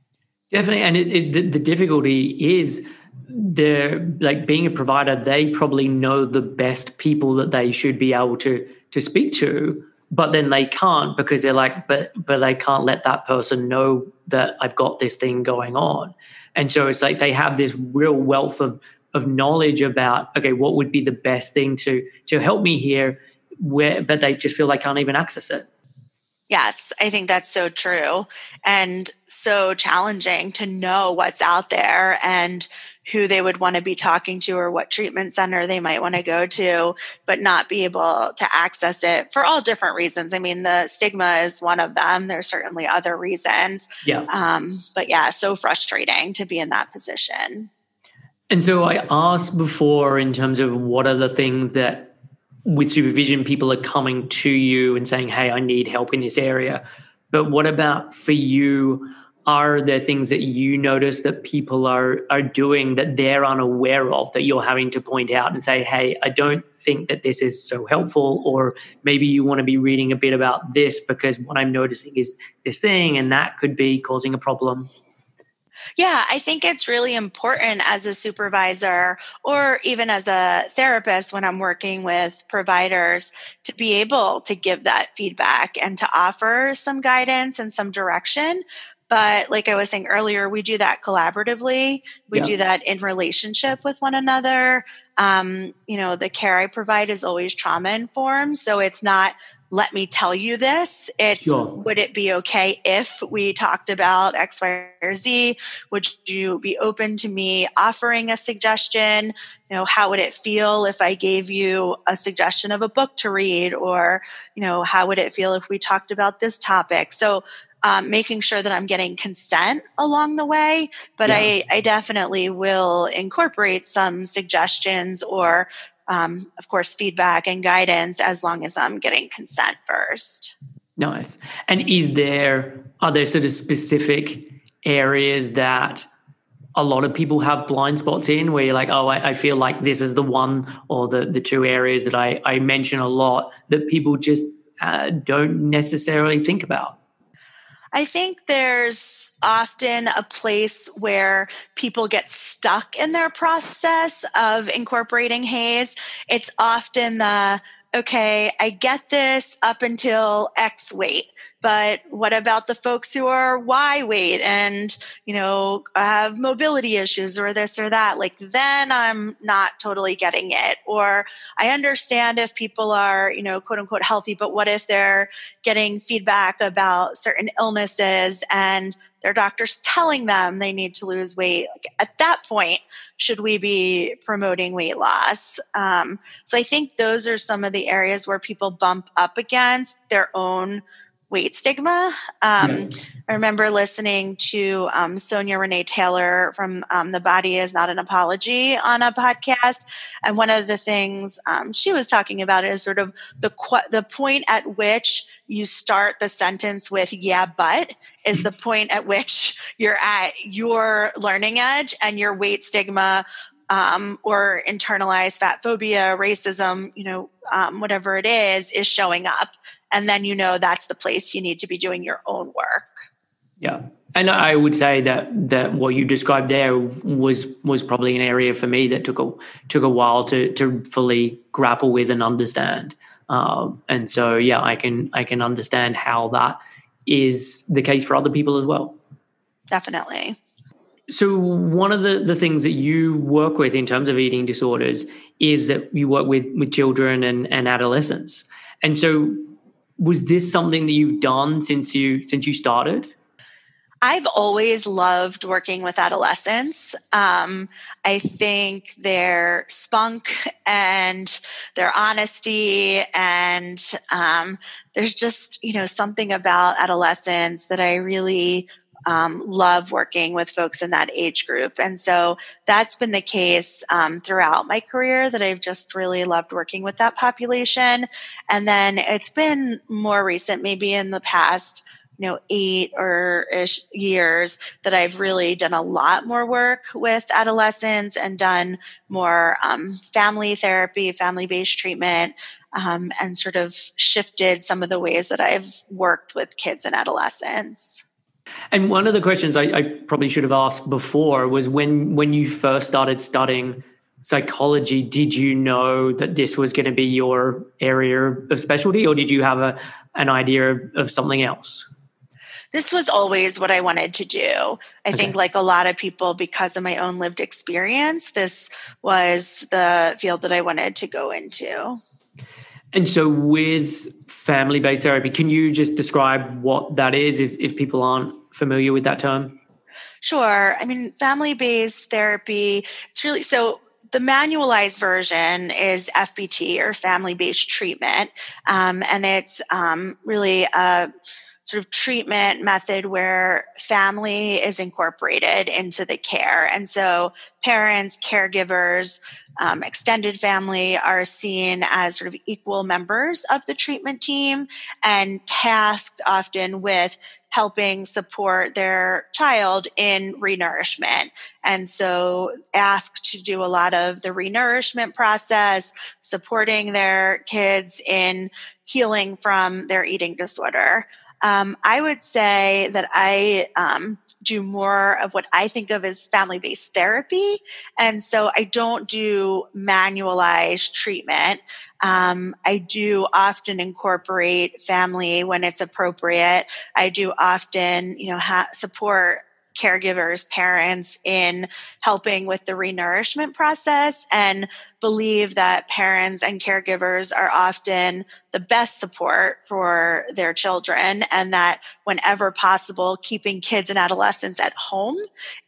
Definitely. And the difficulty is being a provider, they probably know the best people that they should be able to speak to, but then they can't because they're like, but they can't let that person know that I've got this thing going on. And so it's like they have this real wealth of knowledge about, okay, what would be the best thing to help me here, but they just feel they can't even access it. Yes, I think that's so true and so challenging to know what's out there and who they would want to be talking to or what treatment center they might want to go to, but not be able to access it for all different reasons. I mean, the stigma is one of them. There's certainly other reasons. But so frustrating to be in that position. And so I asked before in terms of what are the things that with supervision, people are coming to you and saying, hey, I need help in this area. But what about for you? Are there things that you notice that people are doing that they're unaware of that you're having to point out and say, hey, I don't think that this is so helpful, or maybe you want to be reading a bit about this because what I'm noticing is this thing and that could be causing a problem? Yeah, I think it's really important as a supervisor or even as a therapist when I'm working with providers to be able to give that feedback and to offer some guidance and some direction. But like I was saying earlier, we do that collaboratively. We do that in relationship with one another. The care I provide is always trauma informed. So it's not, let me tell you this. It's, would it be okay if we talked about X, Y, or Z? Would you be open to me offering a suggestion? How would it feel if I gave you a suggestion of a book to read? Or, how would it feel if we talked about this topic? So making sure that I'm getting consent along the way, but I definitely will incorporate some suggestions or, of course, feedback and guidance as long as I'm getting consent first. Nice. And are there sort of specific areas that a lot of people have blind spots in where you're like, oh, I feel like this is the one or the two areas that I mention a lot that people just don't necessarily think about? I think there's often a place where people get stuck in their process of incorporating HAES. It's often okay, I get this up until X weight, but what about the folks who are Y weight and, have mobility issues or this or that? Like, then I'm not totally getting it. Or I understand if people are, quote unquote healthy, but what if they're getting feedback about certain illnesses and their doctor's telling them they need to lose weight? Like, at that point, should we be promoting weight loss? So I think those are some of the areas where people bump up against their own weight stigma. I remember listening to Sonia Renee Taylor from The Body Is Not an Apology on a podcast. And one of the things she was talking about is sort of the point at which you start the sentence with, yeah, but is the point at which you're at your learning edge and your weight stigma or internalized fat phobia, racism, whatever it is showing up. And then, that's the place you need to be doing your own work. Yeah. And I would say that what you described there was probably an area for me that took a while to fully grapple with and understand. And so, I can understand how that is the case for other people as well. Definitely. So one of the things that you work with in terms of eating disorders is that you work with children and adolescents. And so was this something that you've done since you started? I've always loved working with adolescents. I think their spunk and their honesty and there's just, something about adolescents that I really love working with folks in that age group. And so that's been the case throughout my career, that I've just really loved working with that population. And then it's been more recent, maybe in the past 8 or ish years, that I've really done a lot more work with adolescents and done more family therapy, family-based treatment, and sort of shifted some of the ways that I've worked with kids and adolescents. And one of the questions I probably should have asked before was when you first started studying psychology, did you know that this was going to be your area of specialty, or did you have an idea of something else? This was always what I wanted to do. I think, like a lot of people, because of my own lived experience, this was the field that I wanted to go into. And so with family-based therapy, can you just describe what that is if people aren't familiar with that term? Sure. I mean, family-based therapy, it's really, so the manualized version is FBT, or family-based treatment. And it's really a sort of treatment method where family is incorporated into the care. And so parents, caregivers, extended family are seen as sort of equal members of the treatment team and tasked often with helping support their child in renourishment. And so asked to do a lot of the renourishment process, supporting their kids in healing from their eating disorder. I would say that I do more of what I think of as family-based therapy. And so I don't do manualized treatment. I do often incorporate family when it's appropriate. I do often, support caregivers, parents in helping with the renourishment process, and believe that parents and caregivers are often the best support for their children, and that whenever possible, keeping kids and adolescents at home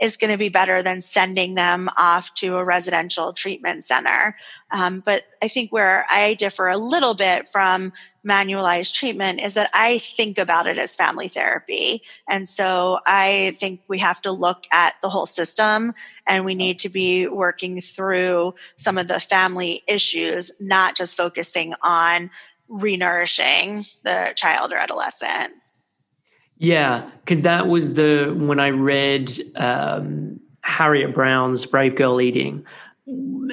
is going to be better than sending them off to a residential treatment center. But I think where I differ a little bit from manualized treatment is that I think about it as family therapy. And so I think we have to look at the whole system, and we need to be working through some of the family issues, not just focusing on renourishing the child or adolescent. Yeah, because that was when I read Harriet Brown's Brave Girl Eating,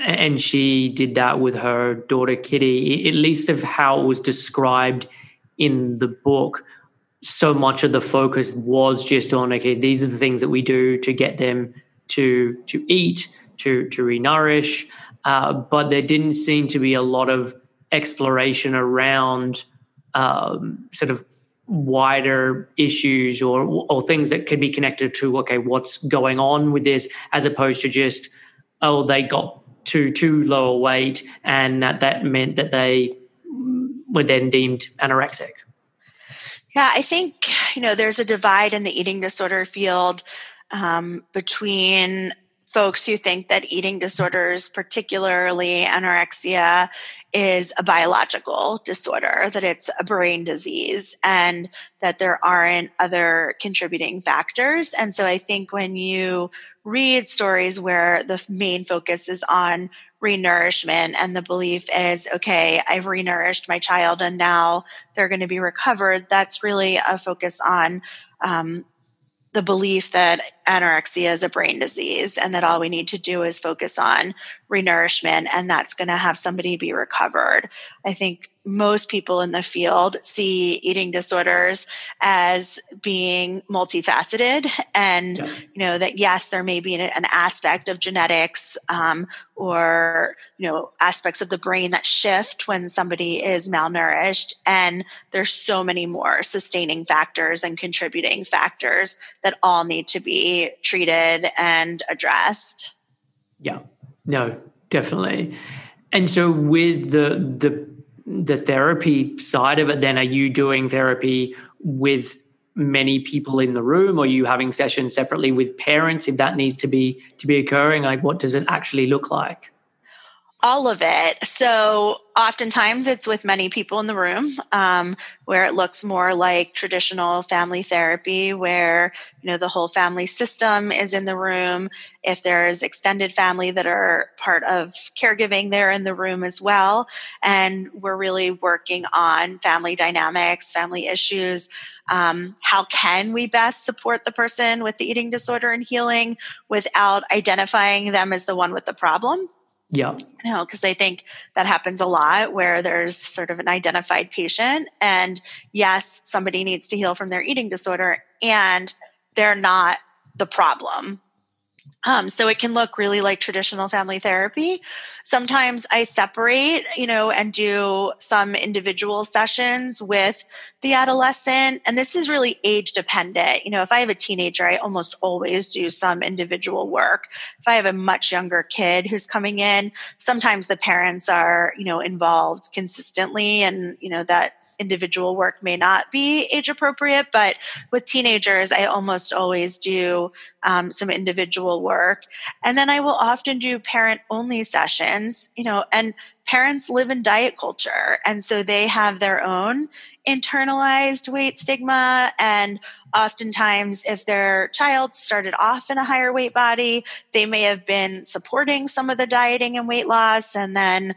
and she did that with her daughter Kitty, at least of how it was described in the book. So much of the focus was just on, okay, these are the things that we do to get them to eat, to renourish, but there didn't seem to be a lot of exploration around sort of wider issues or things that could be connected to, okay, what's going on with this, as opposed to just, oh, they got too low a weight, and that meant that they were then deemed anorexic. Yeah, I think, there's a divide in the eating disorder field between folks who think that eating disorders, particularly anorexia, is a biological disorder, that it's a brain disease, and that there aren't other contributing factors. And so I think when you read stories where the main focus is on renourishment, and the belief is, okay, I've renourished my child and now they're going to be recovered, that's really a focus on the belief that anorexia is a brain disease, and that all we need to do is focus on renourishment, and that's going to have somebody be recovered. I think most people in the field see eating disorders as being multifaceted, and that yes, there may be an aspect of genetics or aspects of the brain that shift when somebody is malnourished, and there's so many more sustaining factors and contributing factors that all need to be treated and addressed. Yeah, no, definitely. And so with the therapy side of it, then are you doing therapy with many people in the room, or are you having sessions separately with parents if that needs to be occurring? Like, what does it actually look like? All of it. So oftentimes it's with many people in the room, where it looks more like traditional family therapy, where, the whole family system is in the room. If there's extended family that are part of caregiving, they're in the room as well. And we're really working on family dynamics, family issues. How can we best support the person with the eating disorder and healing without identifying them as the one with the problem? Yeah. Because I think that happens a lot where there's sort of an identified patient, and yes, somebody needs to heal from their eating disorder and they're not the problem. So it can look really like traditional family therapy. Sometimes I separate, and do some individual sessions with the adolescent. And this is really age dependent. If I have a teenager, I almost always do some individual work. If I have a much younger kid who's coming in, sometimes the parents are, involved consistently, and, that individual work may not be age appropriate, but with teenagers, I almost always do some individual work. And then I will often do parent only sessions, and parents live in diet culture. And so they have their own internalized weight stigma. And oftentimes, if their child started off in a higher weight body, they may have been supporting some of the dieting and weight loss, and then,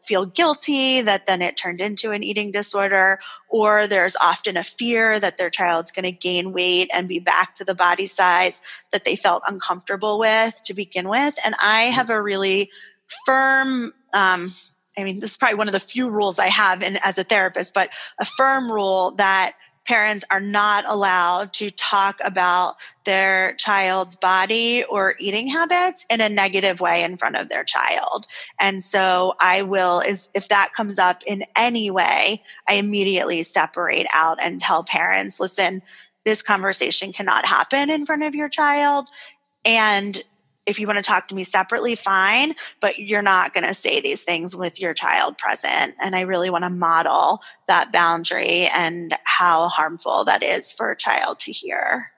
feel guilty that then it turned into an eating disorder. Or there's often a fear that their child's going to gain weight and be back to the body size that they felt uncomfortable with to begin with. And I have a really firm, this is probably one of the few rules I have as a therapist, but a firm rule that parents are not allowed to talk about their child's body or eating habits in a negative way in front of their child. And so I will, if that comes up in any way, I immediately separate out and tell parents, listen, this conversation cannot happen in front of your child. And if you want to talk to me separately, fine, but you're not going to say these things with your child present. And I really want to model that boundary and how harmful that is for a child to hear.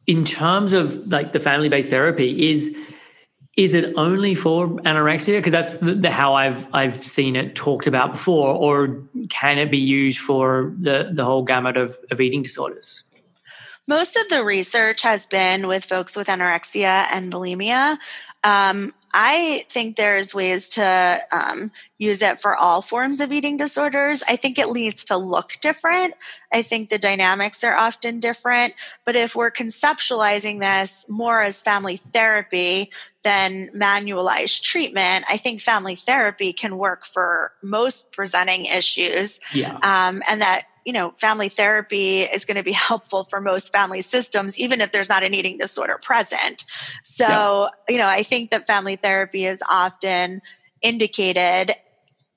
In terms of like the family-based therapy, is it only for anorexia? Because that's how I've seen it talked about before, or can it be used for the whole gamut of eating disorders? Most of the research has been with folks with anorexia and bulimia. I think there's ways to use it for all forms of eating disorders. I think it needs to look different. I think the dynamics are often different. But if we're conceptualizing this more as family therapy than manualized treatment, I think family therapy can work for most presenting issues. Yeah. And that family therapy is going to be helpful for most family systems, even if there's not an eating disorder present. So, I think that family therapy is often indicated.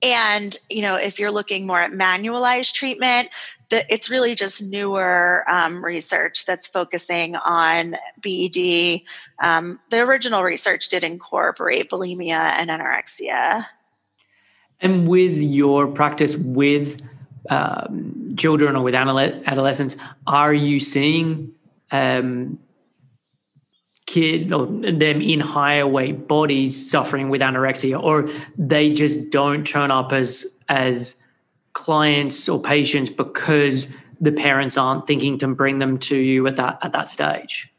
And, if you're looking more at manualized treatment, it's really just newer research that's focusing on BED. The original research did incorporate bulimia and anorexia. And with your practice with children or with adolescents, are you seeing kids or them in higher weight bodies suffering with anorexia, or they just don't turn up as clients or patients because the parents aren't thinking to bring them to you at that stage?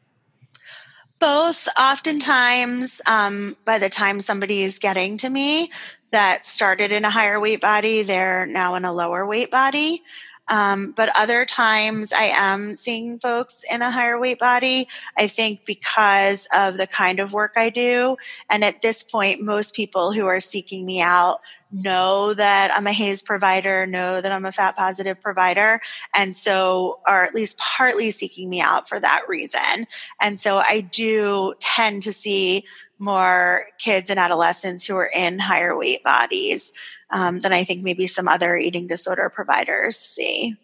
Both. Oftentimes, by the time somebody is getting to me that started in a higher weight body, they're now in a lower weight body. But other times I am seeing folks in a higher weight body, I think because of the kind of work I do. And at this point, most people who are seeking me out know that I'm a HAES provider, know that I'm a fat positive provider, and so are at least partly seeking me out for that reason. And so I do tend to see more kids and adolescents who are in higher weight bodies than I think maybe some other eating disorder providers see.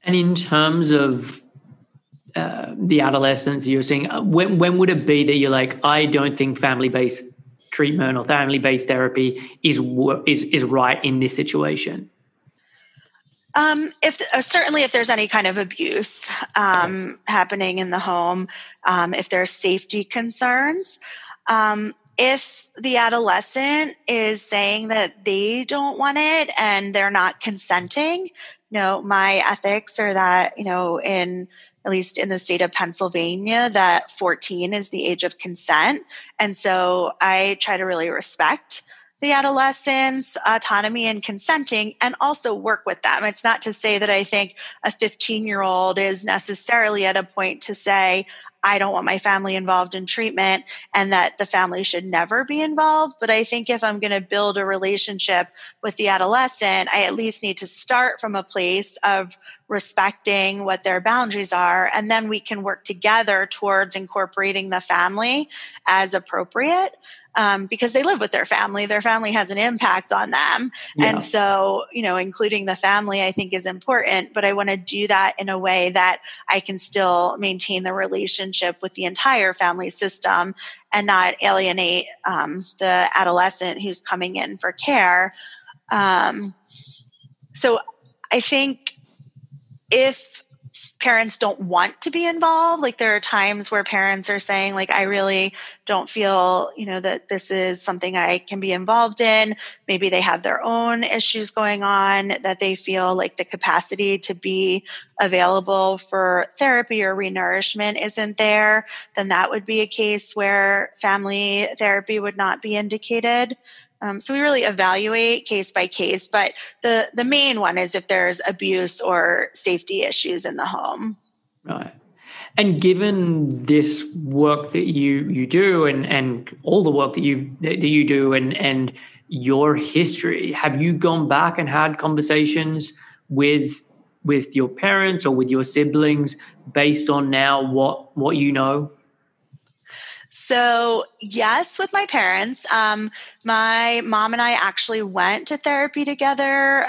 And in terms of the adolescents you're seeing, when would it be that you're like, I don't think family-based treatment or family-based therapy is right in this situation? If certainly if there's any kind of abuse happening in the home, if there's safety concerns, if the adolescent is saying that they don't want it and they're not consenting, my ethics are that, at least in the state of Pennsylvania, that 14 is the age of consent. And so I try to really respect the adolescent's autonomy and consenting and also work with them. It's not to say that I think a 15-year-old is necessarily at a point to say, I don't want my family involved in treatment and that the family should never be involved. But I think if I'm going to build a relationship with the adolescent, I at least need to start from a place of respecting what their boundaries are. And then we can work together towards incorporating the family as appropriate. Because they live with their family has an impact on them. Yeah. And so, including the family, I think is important, but I want to do that in a way that I can still maintain the relationship with the entire family system and not alienate the adolescent who's coming in for care. So I think if parents don't want to be involved, like there are times where parents are saying, like, I really don't feel, that this is something I can be involved in. Maybe they have their own issues going on that they feel like the capacity to be available for therapy or renourishment isn't there, then that would be a case where family therapy would not be indicated. So we really evaluate case by case, but the main one is if there's abuse or safety issues in the home. Right. And given this work that you do and all the work that you do and your history, have you gone back and had conversations with your parents or with your siblings based on now what you know? So yes, with my parents, my mom and I actually went to therapy together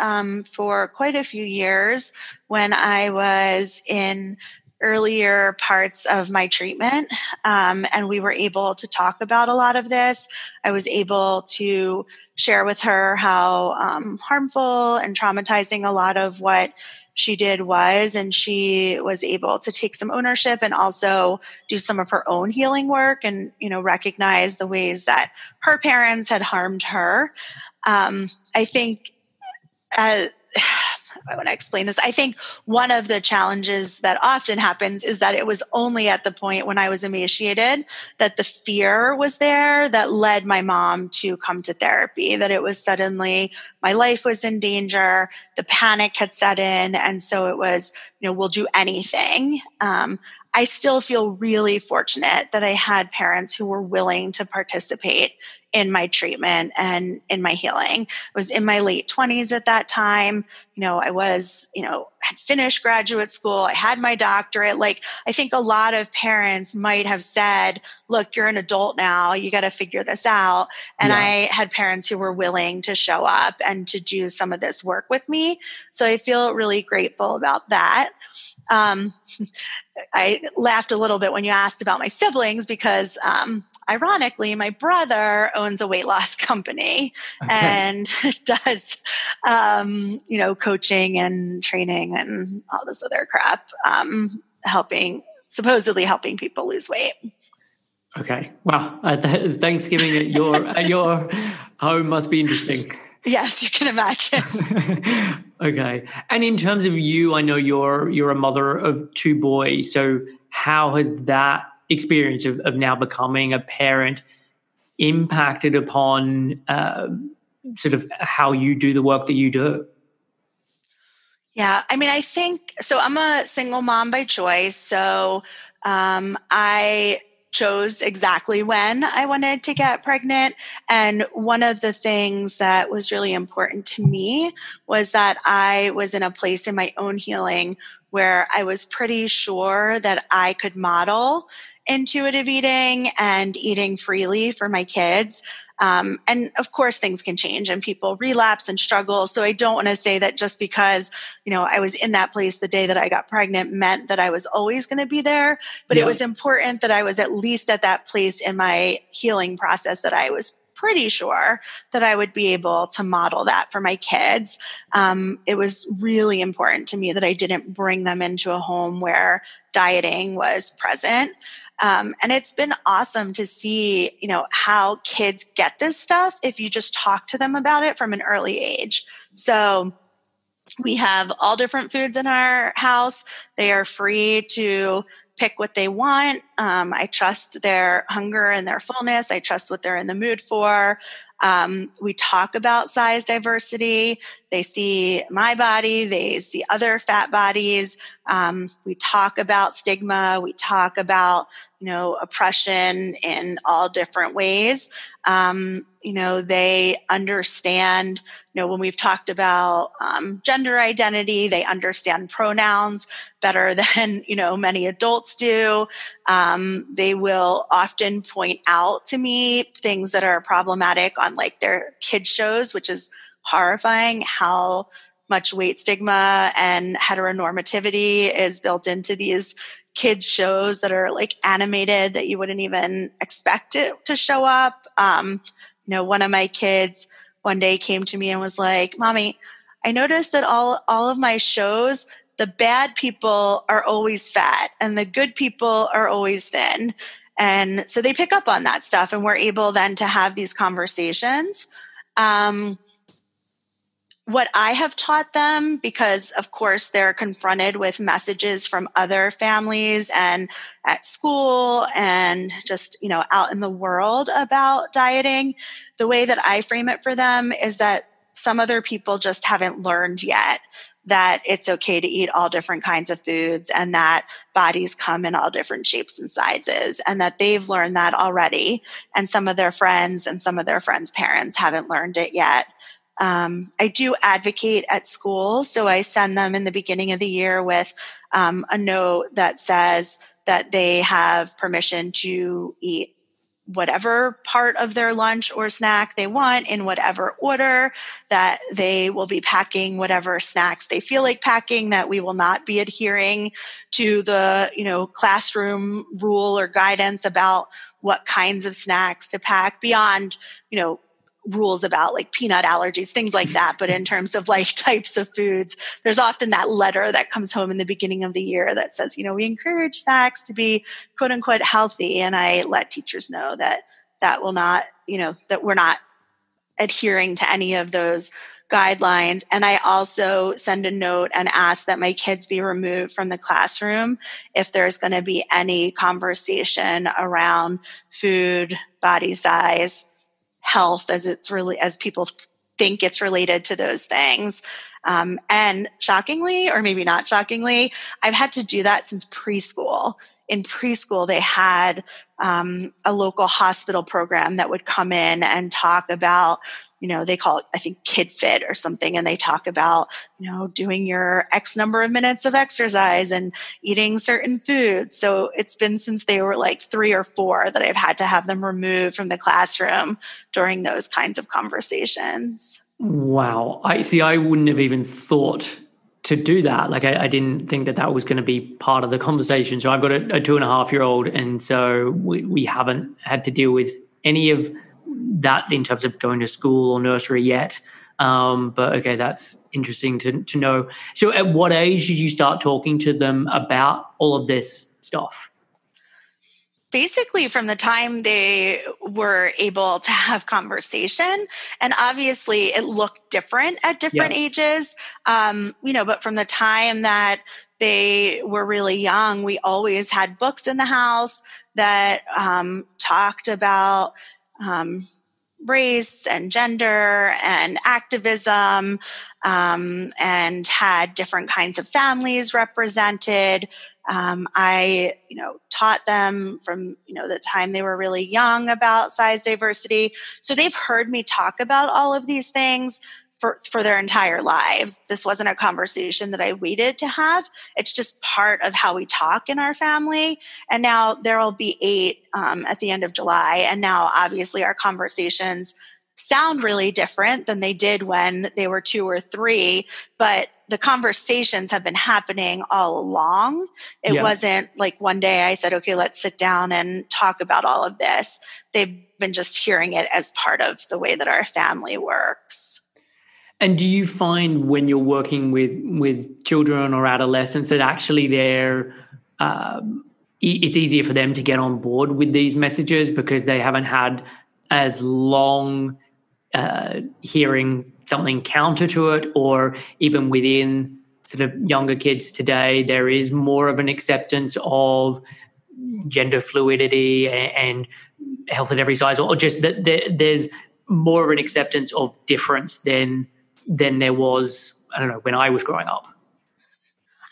for quite a few years when I was in earlier parts of my treatment. And we were able to talk about a lot of this. I was able to share with her how harmful and traumatizing a lot of what she did was, and she was able to take some ownership and also do some of her own healing work and, recognize the ways that her parents had harmed her. I think, I want to explain this. I think one of the challenges that often happens is that it was only at the point when I was emaciated that the fear was there that led my mom to come to therapy, that it was suddenly my life was in danger, the panic had set in. And so it was, we'll do anything. I still feel really fortunate that I had parents who were willing to participate in my treatment and in my healing. I was in my late 20s at that time. I was, had finished graduate school. I had my doctorate. Like, I think a lot of parents might have said, look, you're an adult now. You got to figure this out. And yeah. I had parents who were willing to show up and to do some of this work with me. So I feel really grateful about that. I laughed a little bit when you asked about my siblings because, ironically, my brother owns a weight loss company and does, coaching and training and all this other crap, supposedly helping people lose weight. Okay. Wow. Thanksgiving at your home must be interesting. Yes, you can imagine. Okay. And in terms of you, I know you're a mother of two boys. So how has that experience of now becoming a parent impacted upon sort of how you do the work that you do? Yeah. I mean, I think, so I'm a single mom by choice. So I chose exactly when I wanted to get pregnant. And one of the things that was really important to me was that I was in a place in my own healing where I was pretty sure that I could model intuitive eating and eating freely for my kids. And of course, things can change and people relapse and struggle. So I don't want to say that just because, I was in that place the day that I got pregnant meant that I was always going to be there. But It was important that I was at least at that place in my healing process that I was pretty sure that I would be able to model that for my kids. It was really important to me that I didn't bring them into a home where dieting was present. And it's been awesome to see, how kids get this stuff if you just talk to them about it from an early age. So we have all different foods in our house. They are free to pick what they want. I trust their hunger and their fullness. I trust what they're in the mood for. We talk about size diversity. They see my body. They see other fat bodies. We talk about stigma. We talk about, oppression in all different ways. They understand, when we've talked about gender identity, they understand pronouns better than, many adults do. They will often point out to me things that are problematic on like their kids shows, which is horrifying how much weight stigma and heteronormativity is built into these kids shows that are like animated that you wouldn't even expect it to show up. One of my kids one day came to me and was like, "Mommy, I noticed that all of my shows, the bad people are always fat and the good people are always thin." And so they pick up on that stuff, and we're able then to have these conversations. What I have taught them, because of course they're confronted with messages from other families and at school and just, out in the world about dieting, the way that I frame it for them is that some other people just haven't learned yet that it's okay to eat all different kinds of foods and that bodies come in all different shapes and sizes, and that they've learned that already. And some of their friends and some of their friends' parents haven't learned it yet. I do advocate at school. So I send them in the beginning of the year with a note that says that they have permission to eat whatever part of their lunch or snack they want in whatever order, that they will be packing whatever snacks they feel like packing, that we will not be adhering to the, classroom rule or guidance about what kinds of snacks to pack beyond, rules about like peanut allergies, things like that. But in terms of like types of foods, there's often that letter that comes home in the beginning of the year that says, we encourage snacks to be quote unquote healthy. And I let teachers know that will not, that we're not adhering to any of those guidelines. And I also send a note and ask that my kids be removed from the classroom if there's going to be any conversation around food, body size, health, as people think it's related to those things. And shockingly, or maybe not shockingly, I've had to do that since preschool. In preschool, they had a local hospital program that would come in and talk about, they call it, I think, Kid Fit or something. And they talk about, doing your X number of minutes of exercise and eating certain foods. So it's been since they were like 3 or 4 that I've had to have them removed from the classroom during those kinds of conversations. Wow. I wouldn't have even thought to do that. Like I didn't think that was going to be part of the conversation. So I've got a 2.5-year-old. And so we haven't had to deal with any of that in terms of going to school or nursery yet. But okay, that's interesting to know. So at what age did you start talking to them about all of this stuff? Basically from the time they were able to have conversation. And obviously it looked different at different ages. But from the time that they were really young, we always had books in the house that talked about race and gender and activism, and had different kinds of families represented. I, taught them from, the time they were really young about size diversity. So they've heard me talk about all of these things for their entire lives. This wasn't a conversation that I waited to have. It's just part of how we talk in our family. And now there will be 8 at the end of July. And now obviously our conversations sound really different than they did when they were 2 or 3, but the conversations have been happening all along. It wasn't like one day I said, okay, let's sit down and talk about all of this. They've been just hearing it as part of the way that our family works. And do you find when you're working with children or adolescents that actually it's easier for them to get on board with these messages because they haven't had as long hearing something counter to it, or even within sort of younger kids today, there is more of an acceptance of gender fluidity and health at every size, or just that there's more of an acceptance of difference than there was, I don't know, when I was growing up?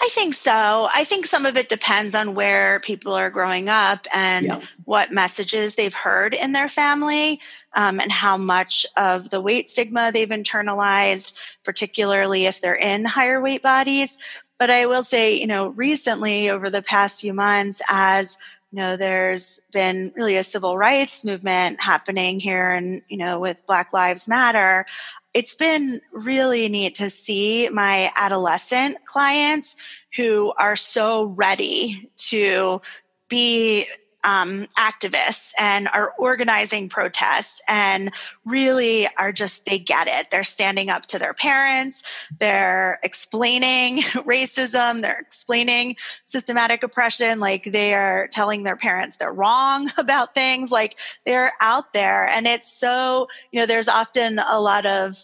I think so. I think some of it depends on where people are growing up and what messages they've heard in their family, and how much of the weight stigma they've internalized, particularly if they're in higher weight bodies. But I will say, recently over the past few months, as there's been really a civil rights movement happening here and, with Black Lives Matter, it's been really neat to see my adolescent clients who are so ready to be activists and are organizing protests and really are they get it. They're standing up to their parents. They're explaining racism. They're explaining systematic oppression. Like, they are telling their parents they're wrong about things. Like, they're out there. And it's so, there's often a lot of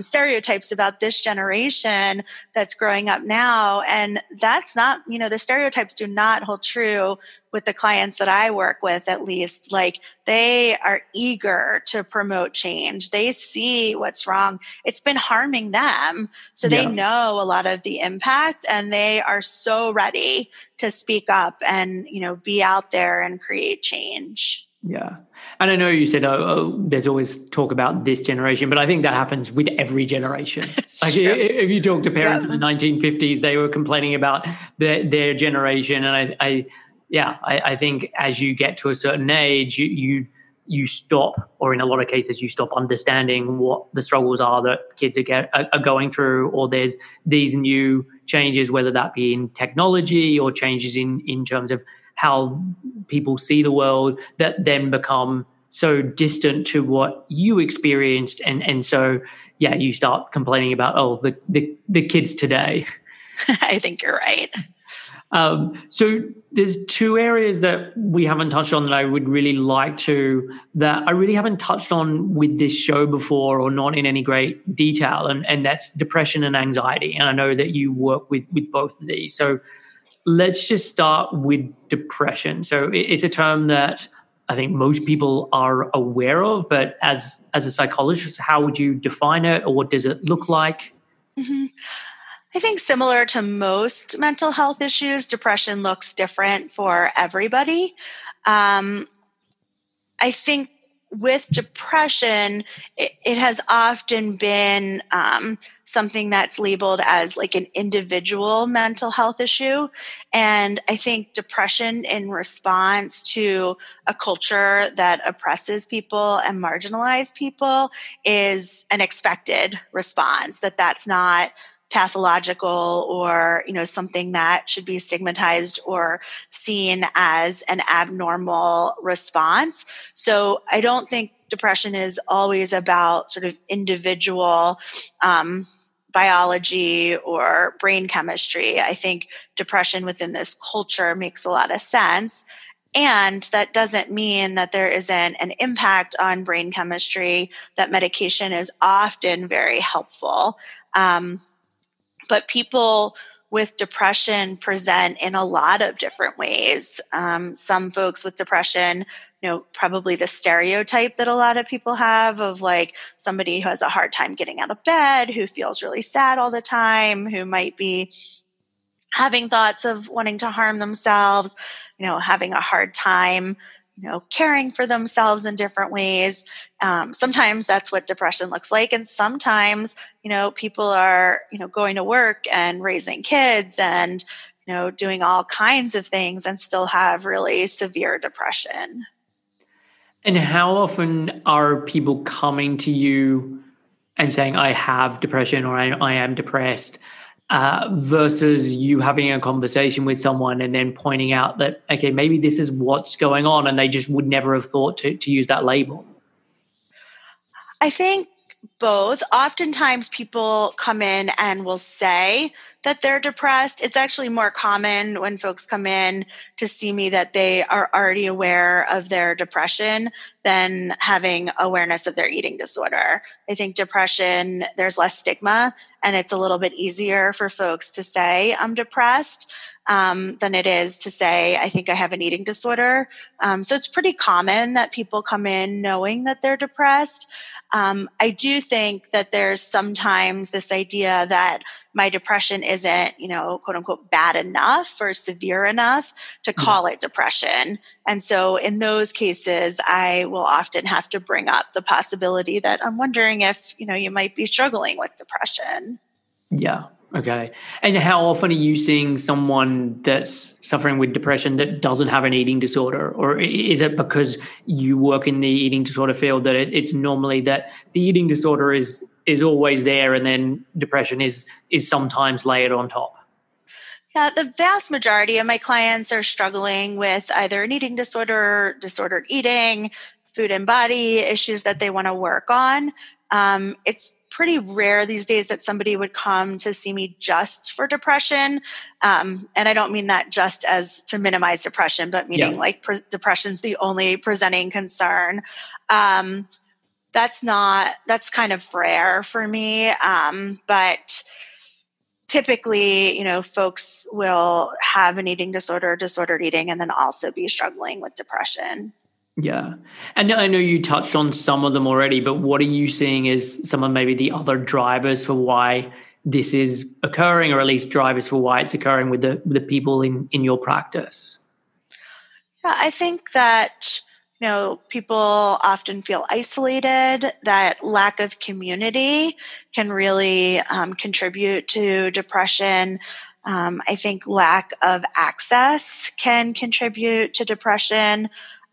stereotypes about this generation that's growing up now. And that's not, the stereotypes do not hold true with the clients that I work with, at least. Like, they are eager to promote change. They see what's wrong. It's been harming them. So they know a lot of the impact, and they are so ready to speak up and, be out there and create change. Yeah. And I know you said, there's always talk about this generation, but I think that happens with every generation. Like, if you talk to parents in the 1950s, they were complaining about their generation. And I think as you get to a certain age, you stop, or in a lot of cases, you stop understanding what the struggles are that kids are going through, or there's these new changes, whether that be in technology or changes in terms of how people see the world, that then become so distant to what you experienced. And so, you start complaining about, the kids today. I think you're right. So there's two areas that we haven't touched on that I would really like to, that I really haven't touched on with this show before, or not in any great detail. And that's depression and anxiety. And I know that you work with both of these. So let's just start with depression. So it's a term that I think most people are aware of, but as a psychologist, how would you define it, or what does it look like? Mm-hmm. I think similar to most mental health issues, depression looks different for everybody. I think with depression, it has often been something that's labeled as like an individual mental health issue. And I think depression in response to a culture that oppresses people and marginalizes people is an expected response, that's not pathological or, something that should be stigmatized or seen as an abnormal response. So I don't think depression is always about sort of individual biology or brain chemistry. I think depression within this culture makes a lot of sense. And that doesn't mean that there isn't an impact on brain chemistry, that medication is often very helpful. But people with depression present in a lot of different ways. Some folks with depression, probably the stereotype that a lot of people have of like somebody who has a hard time getting out of bed, who feels really sad all the time, who might be having thoughts of wanting to harm themselves, having a hard time, caring for themselves in different ways. Sometimes that's what depression looks like. And sometimes, people are, going to work and raising kids and, doing all kinds of things and still have really severe depression. And how often are people coming to you and saying, I have depression or I am depressed, versus you having a conversation with someone and then pointing out that, okay, maybe this is what's going on and they just would never have thought to use that label? I think both. Oftentimes people come in and will say that they're depressed. It's actually more common when folks come in to see me that they are already aware of their depression than having awareness of their eating disorder. I think depression, there's less stigma, and it's a little bit easier for folks to say, I'm depressed. Than it is to say, I think I have an eating disorder. So it's pretty common that people come in knowing that they're depressed. I do think that there's sometimes this idea that my depression isn't, quote unquote, bad enough or severe enough to call it depression. And so in those cases, I will often have to bring up the possibility that I'm wondering if, you might be struggling with depression. Yeah. Okay. And how often are you seeing someone that's suffering with depression that doesn't have an eating disorder? Or is it because you work in the eating disorder field that it's normally that the eating disorder is always there and then depression is sometimes layered on top? Yeah, the vast majority of my clients are struggling with either an eating disorder, disordered eating, food and body issues that they want to work on. It's pretty rare these days that somebody would come to see me just for depression. And I don't mean that just as to minimize depression, but meaning depression's the only presenting concern. That's kind of rare for me. But typically, folks will have an eating disorder, disordered eating, and then also be struggling with depression. Yeah. And I know you touched on some of them already, but what are you seeing as some of maybe the other drivers for why this is occurring, or at least drivers for why it's occurring with the people in your practice? Yeah, I think that, people often feel isolated, that lack of community can really contribute to depression. I think lack of access can contribute to depression.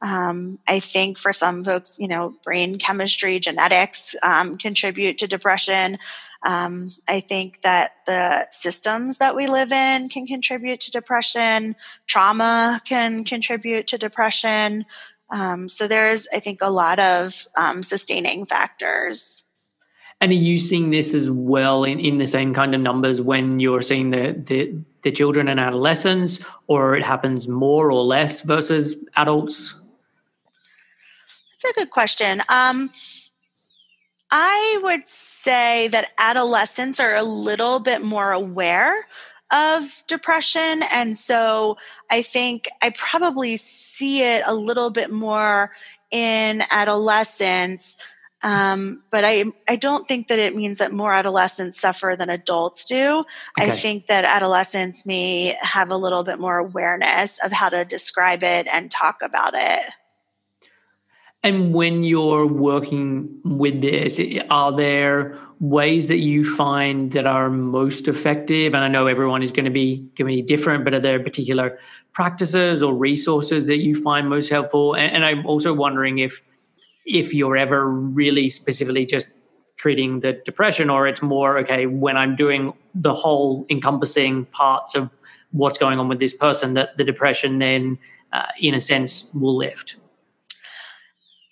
I think for some folks, brain chemistry, genetics contribute to depression. I think that the systems that we live in can contribute to depression. Trauma can contribute to depression. So there's, I think, a lot of sustaining factors. And are you seeing this as well in the same kind of numbers when you're seeing the children and adolescents, or it happens more or less versus adults? That's a good question. I would say that adolescents are a little bit more aware of depression. And so I think I probably see it a little bit more in adolescents. But I don't think that it means that more adolescents suffer than adults do. Okay. I think that adolescents may have a little bit more awareness of how to describe it and talk about it. And when you're working with this, are there ways that you find that are most effective? And I know everyone is going to be different, but are there particular practices or resources that you find most helpful? And I'm also wondering if you're ever really specifically just treating the depression, or it's more, okay, when I'm doing the whole encompassing parts of what's going on with this person, that the depression then, in a sense, will lift.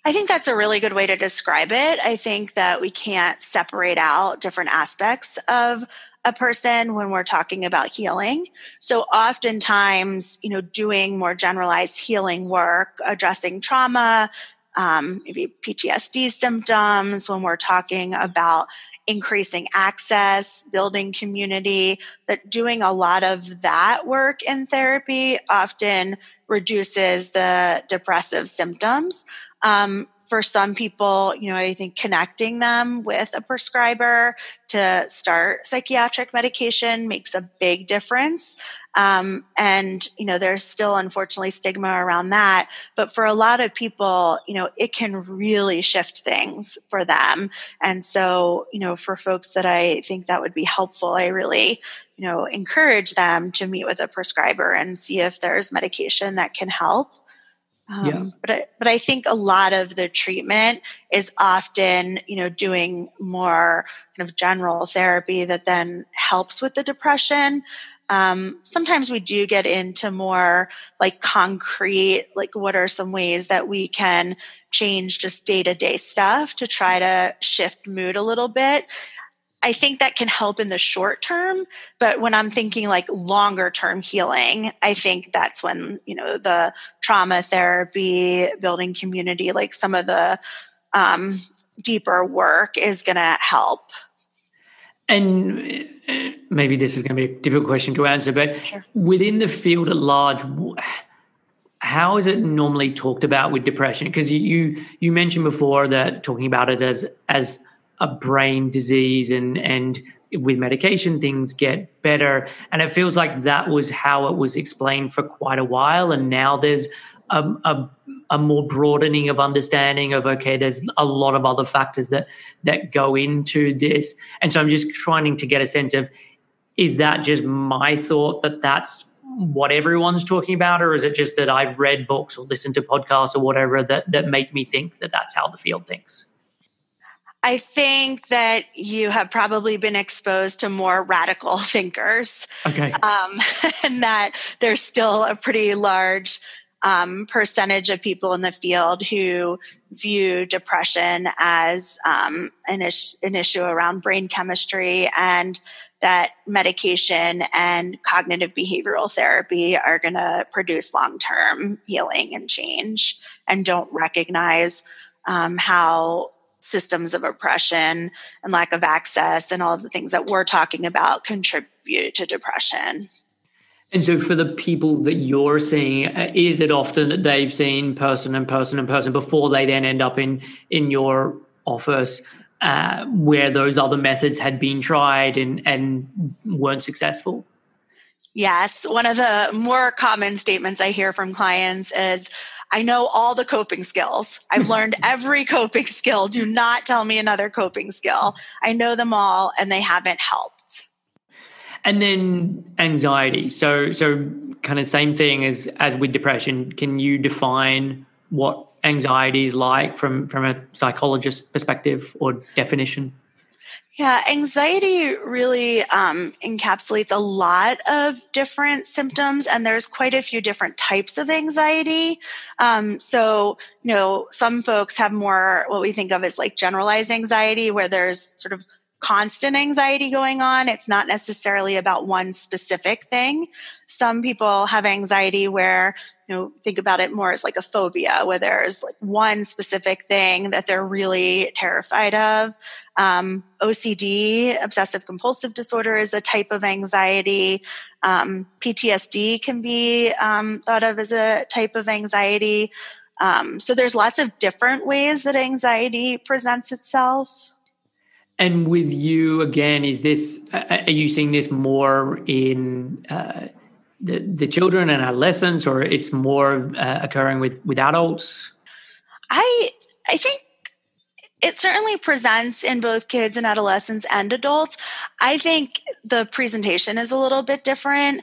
I think that's a really good way to describe it. I think that we can't separate out different aspects of a person when we're talking about healing. So oftentimes, doing more generalized healing work, addressing trauma, maybe PTSD symptoms, when we're talking about increasing access, building community, that doing a lot of that work in therapy often reduces the depressive symptoms. For some people, I think connecting them with a prescriber to start psychiatric medication makes a big difference. And, there's still unfortunately stigma around that. But for a lot of people, it can really shift things for them. And so, for folks that I think that would be helpful, I really, encourage them to meet with a prescriber and see if there's medication that can help. Yeah. But I think a lot of the treatment is often, doing more kind of general therapy that then helps with the depression. Sometimes we do get into more like concrete, like what are some ways that we can change just day-to-day stuff to try to shift mood a little bit. I think that can help in the short term, but when I'm thinking like longer term healing, I think that's when, the trauma therapy, building community, like some of the deeper work is going to help. And maybe this is going to be a difficult question to answer, but Sure. Within the field at large, how is it normally talked about with depression? Because you mentioned before that talking about it as a brain disease and with medication things get better, and it feels like that was how it was explained for quite a while, and now there's a more broadening of understanding of, okay, there's a lot of other factors that go into this. And so I'm just trying to get a sense of, is that just my thought that that's what everyone's talking about, or is it just that I've read books or listened to podcasts or whatever that make me think that that's how the field thinks? I think that you have probably been exposed to more radical thinkers, Okay. and that there's still a pretty large percentage of people in the field who view depression as an issue around brain chemistry, and that medication and cognitive behavioral therapy are going to produce long-term healing and change, and don't recognize how systems of oppression and lack of access and all the things that we're talking about contribute to depression. And so for the people that you're seeing, is it often that they've seen person and person and person before they then end up in your office where those other methods had been tried and weren't successful? Yes. One of the more common statements I hear from clients is, I know all the coping skills. I've learned every coping skill. Do not tell me another coping skill. I know them all and they haven't helped. And then anxiety. So kind of same thing as with depression. Can you define what anxiety is like from a psychologist perspective or definition? Yeah, anxiety really encapsulates a lot of different symptoms, and there's quite a few different types of anxiety. So, some folks have more what we think of as like generalized anxiety, where there's sort of constant anxiety going on. It's not necessarily about one specific thing. Some people have anxiety where, think about it more as like a phobia, where there's like one specific thing that they're really terrified of. OCD, obsessive compulsive disorder, is a type of anxiety. PTSD can be thought of as a type of anxiety. So there's lots of different ways that anxiety presents itself. And with you, again, are you seeing this more in the children and adolescents, or it's more occurring with adults? I think it certainly presents in both kids and adolescents and adults. I think the presentation is a little bit different.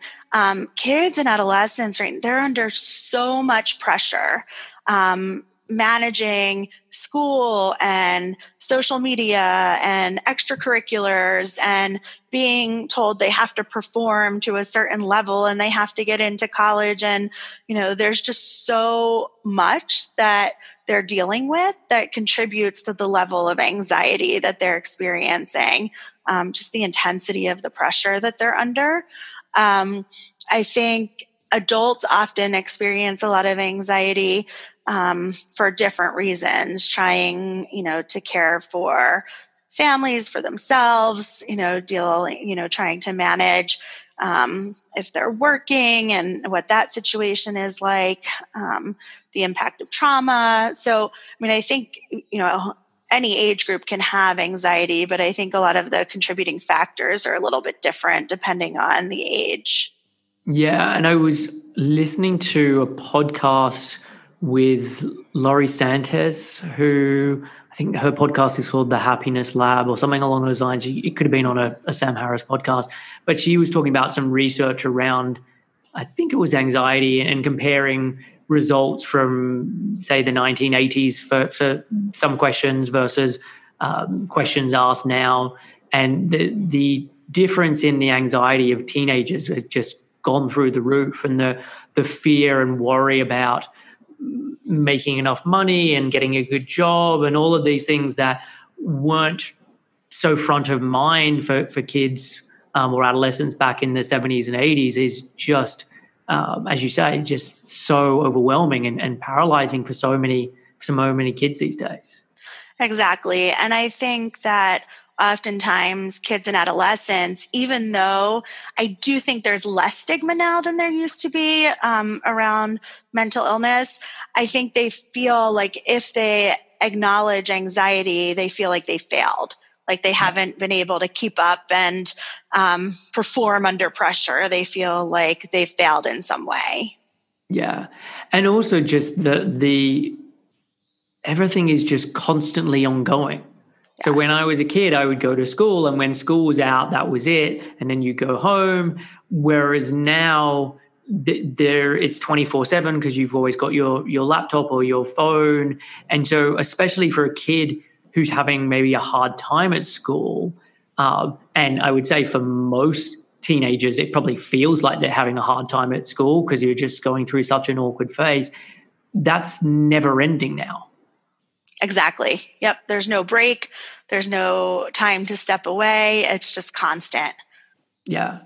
Kids and adolescents, right, they're under so much pressure. Managing school and social media and extracurriculars, and being told they have to perform to a certain level and they have to get into college. And, there's just so much that they're dealing with that contributes to the level of anxiety that they're experiencing, just the intensity of the pressure that they're under. I think adults often experience a lot of anxiety for different reasons, trying, to care for families, for themselves, trying to manage if they're working and what that situation is like, the impact of trauma. So, I think, any age group can have anxiety, but I think a lot of the contributing factors are a little bit different depending on the age. Yeah, and I was listening to a podcast with Laurie Santes, who I think her podcast is called The Happiness Lab or something along those lines. It could have been on a Sam Harris podcast, but she was talking about some research around, I think it was anxiety, and comparing results from, say, the 1980s for some questions versus questions asked now. And the difference in the anxiety of teenagers has just gone through the roof, and the fear and worry about making enough money and getting a good job and all of these things that weren't so front of mind for kids or adolescents back in the 70s and 80s is just, as you say, just so overwhelming and paralyzing for so many kids these days. Exactly. And I think that oftentimes kids and adolescents, even though I do think there's less stigma now than there used to be around mental illness, I think they feel like if they acknowledge anxiety, they feel like they failed, like they haven't been able to keep up and perform under pressure. They feel like they failed in some way. Yeah. And also just the everything is just constantly ongoing. Yes. So when I was a kid, I would go to school, and when school was out, that was it. And then you go home. Whereas now it's 24/7 because you've always got your laptop or your phone. And so especially for a kid who's having maybe a hard time at school, and I would say for most teenagers, it probably feels like they're having a hard time at school because you're just going through such an awkward phase. That's never ending now. Exactly. Yep. There's no break. There's no time to step away. It's just constant. Yeah.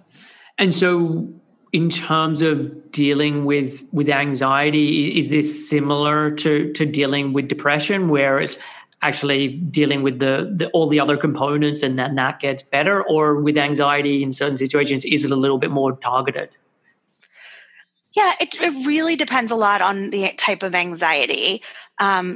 And so in terms of dealing with anxiety, is this similar to dealing with depression, where it's actually dealing with the all the other components and then that gets better? Or with anxiety in certain situations, is it a little bit more targeted? Yeah, it really depends a lot on the type of anxiety.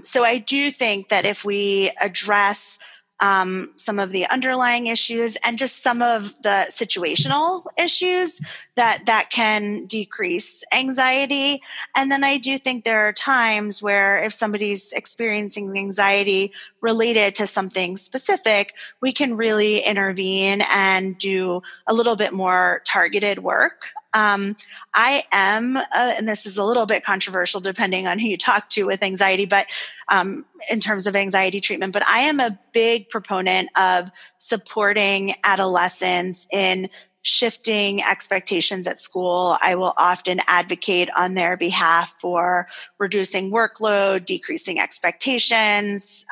So I do think that if we address some of the underlying issues and just some of the situational issues, that can decrease anxiety. And then I do think there are times where if somebody's experiencing anxiety related to something specific, we can really intervene and do a little bit more targeted work. I am, and this is a little bit controversial depending on who you talk to with anxiety, but in terms of anxiety treatment, but I am a big proponent of supporting adolescents in shifting expectations at school. I will often advocate on their behalf for reducing workload, decreasing expectations,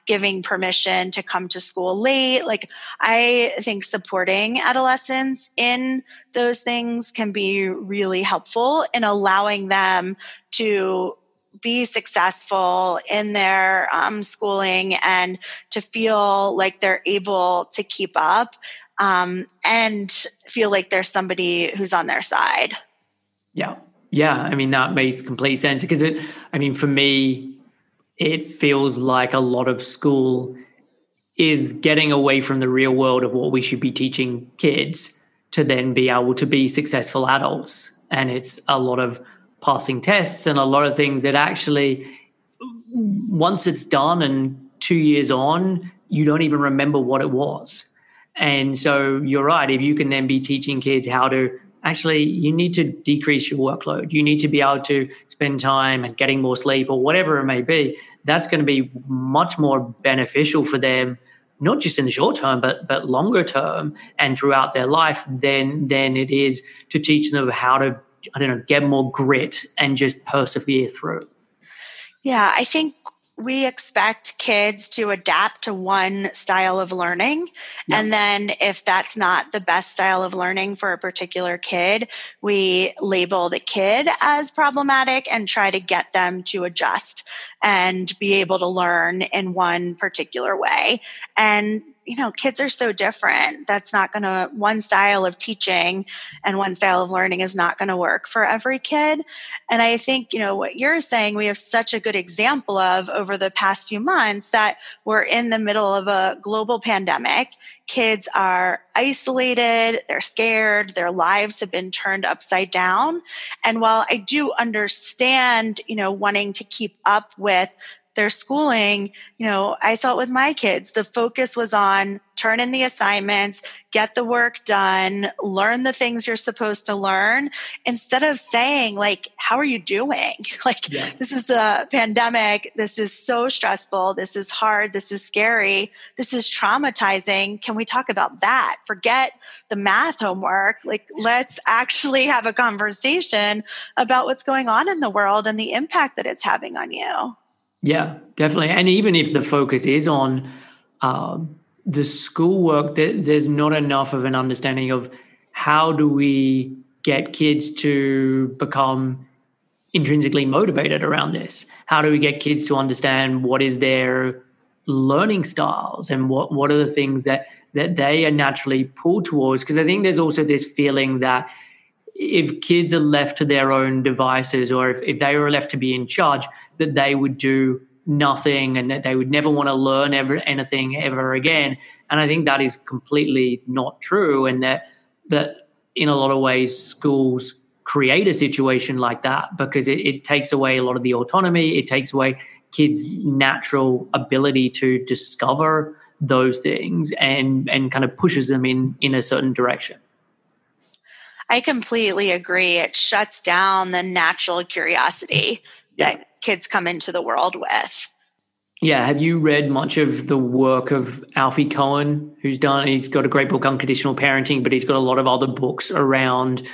giving permission to come to school late. Like, I think supporting adolescents in those things can be really helpful in allowing them to be successful in their schooling and to feel like they're able to keep up and feel like there's somebody who's on their side. Yeah. Yeah. I mean, that makes complete sense because for me, it feels like a lot of school is getting away from the real world of what we should be teaching kids to then be able to be successful adults. And it's a lot of passing tests and a lot of things that actually, once it's done and 2 years on, you don't even remember what it was. And so you're right. If you can then be teaching kids how to actually, you need to decrease your workload. You need to be able to spend time and getting more sleep or whatever it may be. That's going to be much more beneficial for them, not just in the short term, but longer term and throughout their life than it is to teach them how to, get more grit and just persevere through. Yeah, I think we expect kids to adapt to one style of learning. Yeah. And then if that's not the best style of learning for a particular kid, we label the kid as problematic and try to get them to adjust and be able to learn in one particular way. And kids are so different. That's not going to, one style of teaching and one style of learning is not going to work for every kid. And I think, what you're saying, we have such a good example of over the past few months that we're in the middle of a global pandemic. Kids are isolated, they're scared, their lives have been turned upside down. And while I do understand, wanting to keep up with their schooling, I saw it with my kids. The focus was on turn in the assignments, get the work done, learn the things you're supposed to learn, instead of saying, like, how are you doing? This is a pandemic. This is so stressful. This is hard. This is scary. This is traumatizing. Can we talk about that? Forget the math homework. Let's actually have a conversation about what's going on in the world and the impact that it's having on you. Yeah, definitely. And even if the focus is on the schoolwork, there's not enough of an understanding of how do we get kids to become intrinsically motivated around this? How do we get kids to understand what is their learning styles and what are the things that they are naturally pulled towards? Because I think there's also this feeling that if kids are left to their own devices, or if they were left to be in charge, that they would do nothing and that they would never want to learn anything ever again. And I think that is completely not true, and that in a lot of ways schools create a situation like that because it takes away a lot of the autonomy. It takes away kids' natural ability to discover those things and kind of pushes them in a certain direction. I completely agree. It shuts down the natural curiosity that kids come into the world with. Yeah. Have you read much of the work of Alfie Cohen, he's got a great book, Unconditional Parenting, but he's got a lot of other books around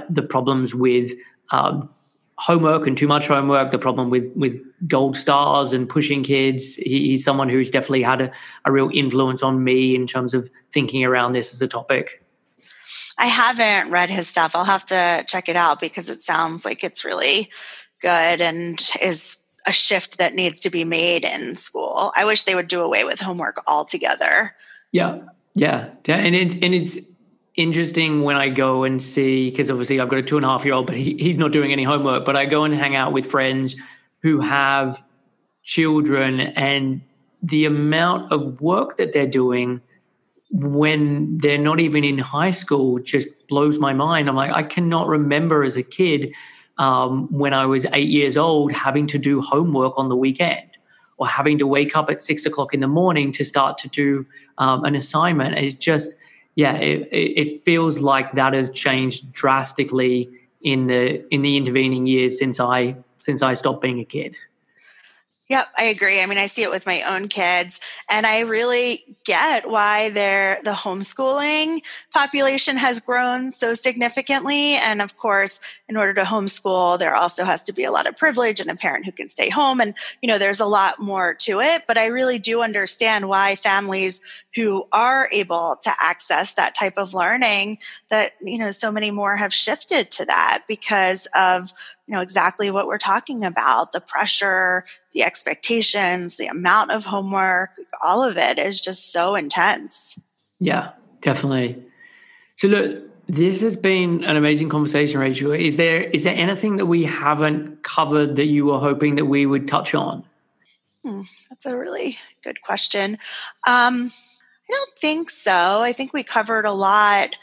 the problems with homework and too much homework, the problem with gold stars and pushing kids. He's someone who's definitely had a real influence on me in terms of thinking around this as a topic. I haven't read his stuff. I'll have to check it out because it sounds like it's really good and is a shift that needs to be made in school. I wish they would do away with homework altogether. Yeah. And it's interesting when I go and see, because obviously I've got a 2.5-year-old, but he's not doing any homework, but I go and hang out with friends who have children, and the amount of work that they're doing when they're not even in high school just blows my mind. I'm like, I cannot remember as a kid when I was 8 years old having to do homework on the weekend or having to wake up at 6 o'clock in the morning to start to do an assignment. It's just, it feels like that has changed drastically in the intervening years since I stopped being a kid. Yep, I agree. I mean, I see it with my own kids, and I really get why the homeschooling population has grown so significantly. And of course, in order to homeschool, there also has to be a lot of privilege and a parent who can stay home. And, there's a lot more to it. But I really do understand why families who are able to access that type of learning, that, so many more have shifted to that because of exactly what we're talking about, the pressure, the expectations, the amount of homework, all of it is just so intense. Yeah, definitely. So look, this has been an amazing conversation, Rachel. Is there anything that we haven't covered that you were hoping that we would touch on? That's a really good question. I don't think so. I think we covered a lot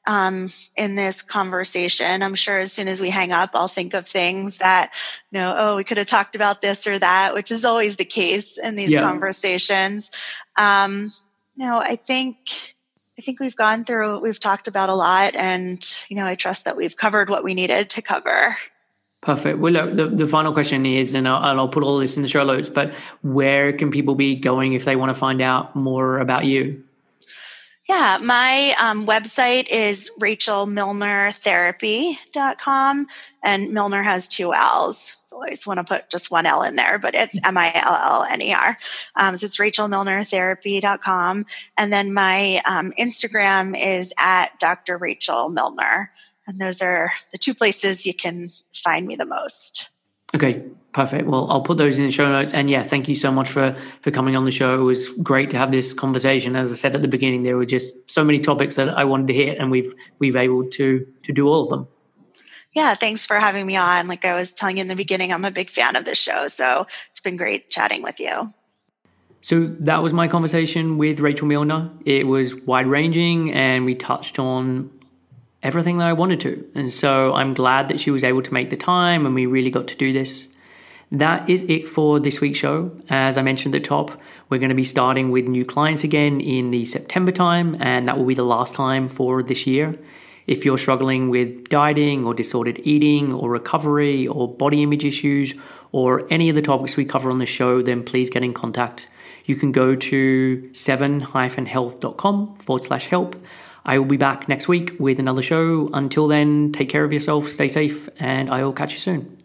in this conversation. I'm sure as soon as we hang up, I'll think of things that, we could have talked about this or that, which is always the case in these conversations. I think we've talked about a lot, and, I trust that we've covered what we needed to cover. Perfect. Well, look, the final question is, and I'll put all this in the show notes, but where can people be going if they want to find out more about you? Yeah, my website is rachelmillnertherapy.com, and Milner has 2 L's. I always want to put just 1 L in there, but it's Millner. So it's rachelmillnertherapy.com. And then my Instagram is at Dr. Rachel Milner. And those are the 2 places you can find me the most. Okay, perfect. Well, I'll put those in the show notes. And yeah, thank you so much for coming on the show. It was great to have this conversation. As I said at the beginning, there were just so many topics that I wanted to hit, and we've able to do all of them. Yeah, thanks for having me on. Like I was telling you in the beginning, I'm a big fan of this show. So it's been great chatting with you. So that was my conversation with Rachel Milner. It was wide-ranging, and we touched on everything that I wanted to. And so I'm glad that she was able to make the time and we really got to do this. That is it for this week's show. As I mentioned at the top, we're going to be starting with new clients again in the September time, and that will be the last time for this year. If you're struggling with dieting or disordered eating or recovery or body image issues or any of the topics we cover on the show, then please get in contact. You can go to 7-health.com/help. I will be back next week with another show. Until then, take care of yourself, stay safe, and I will catch you soon.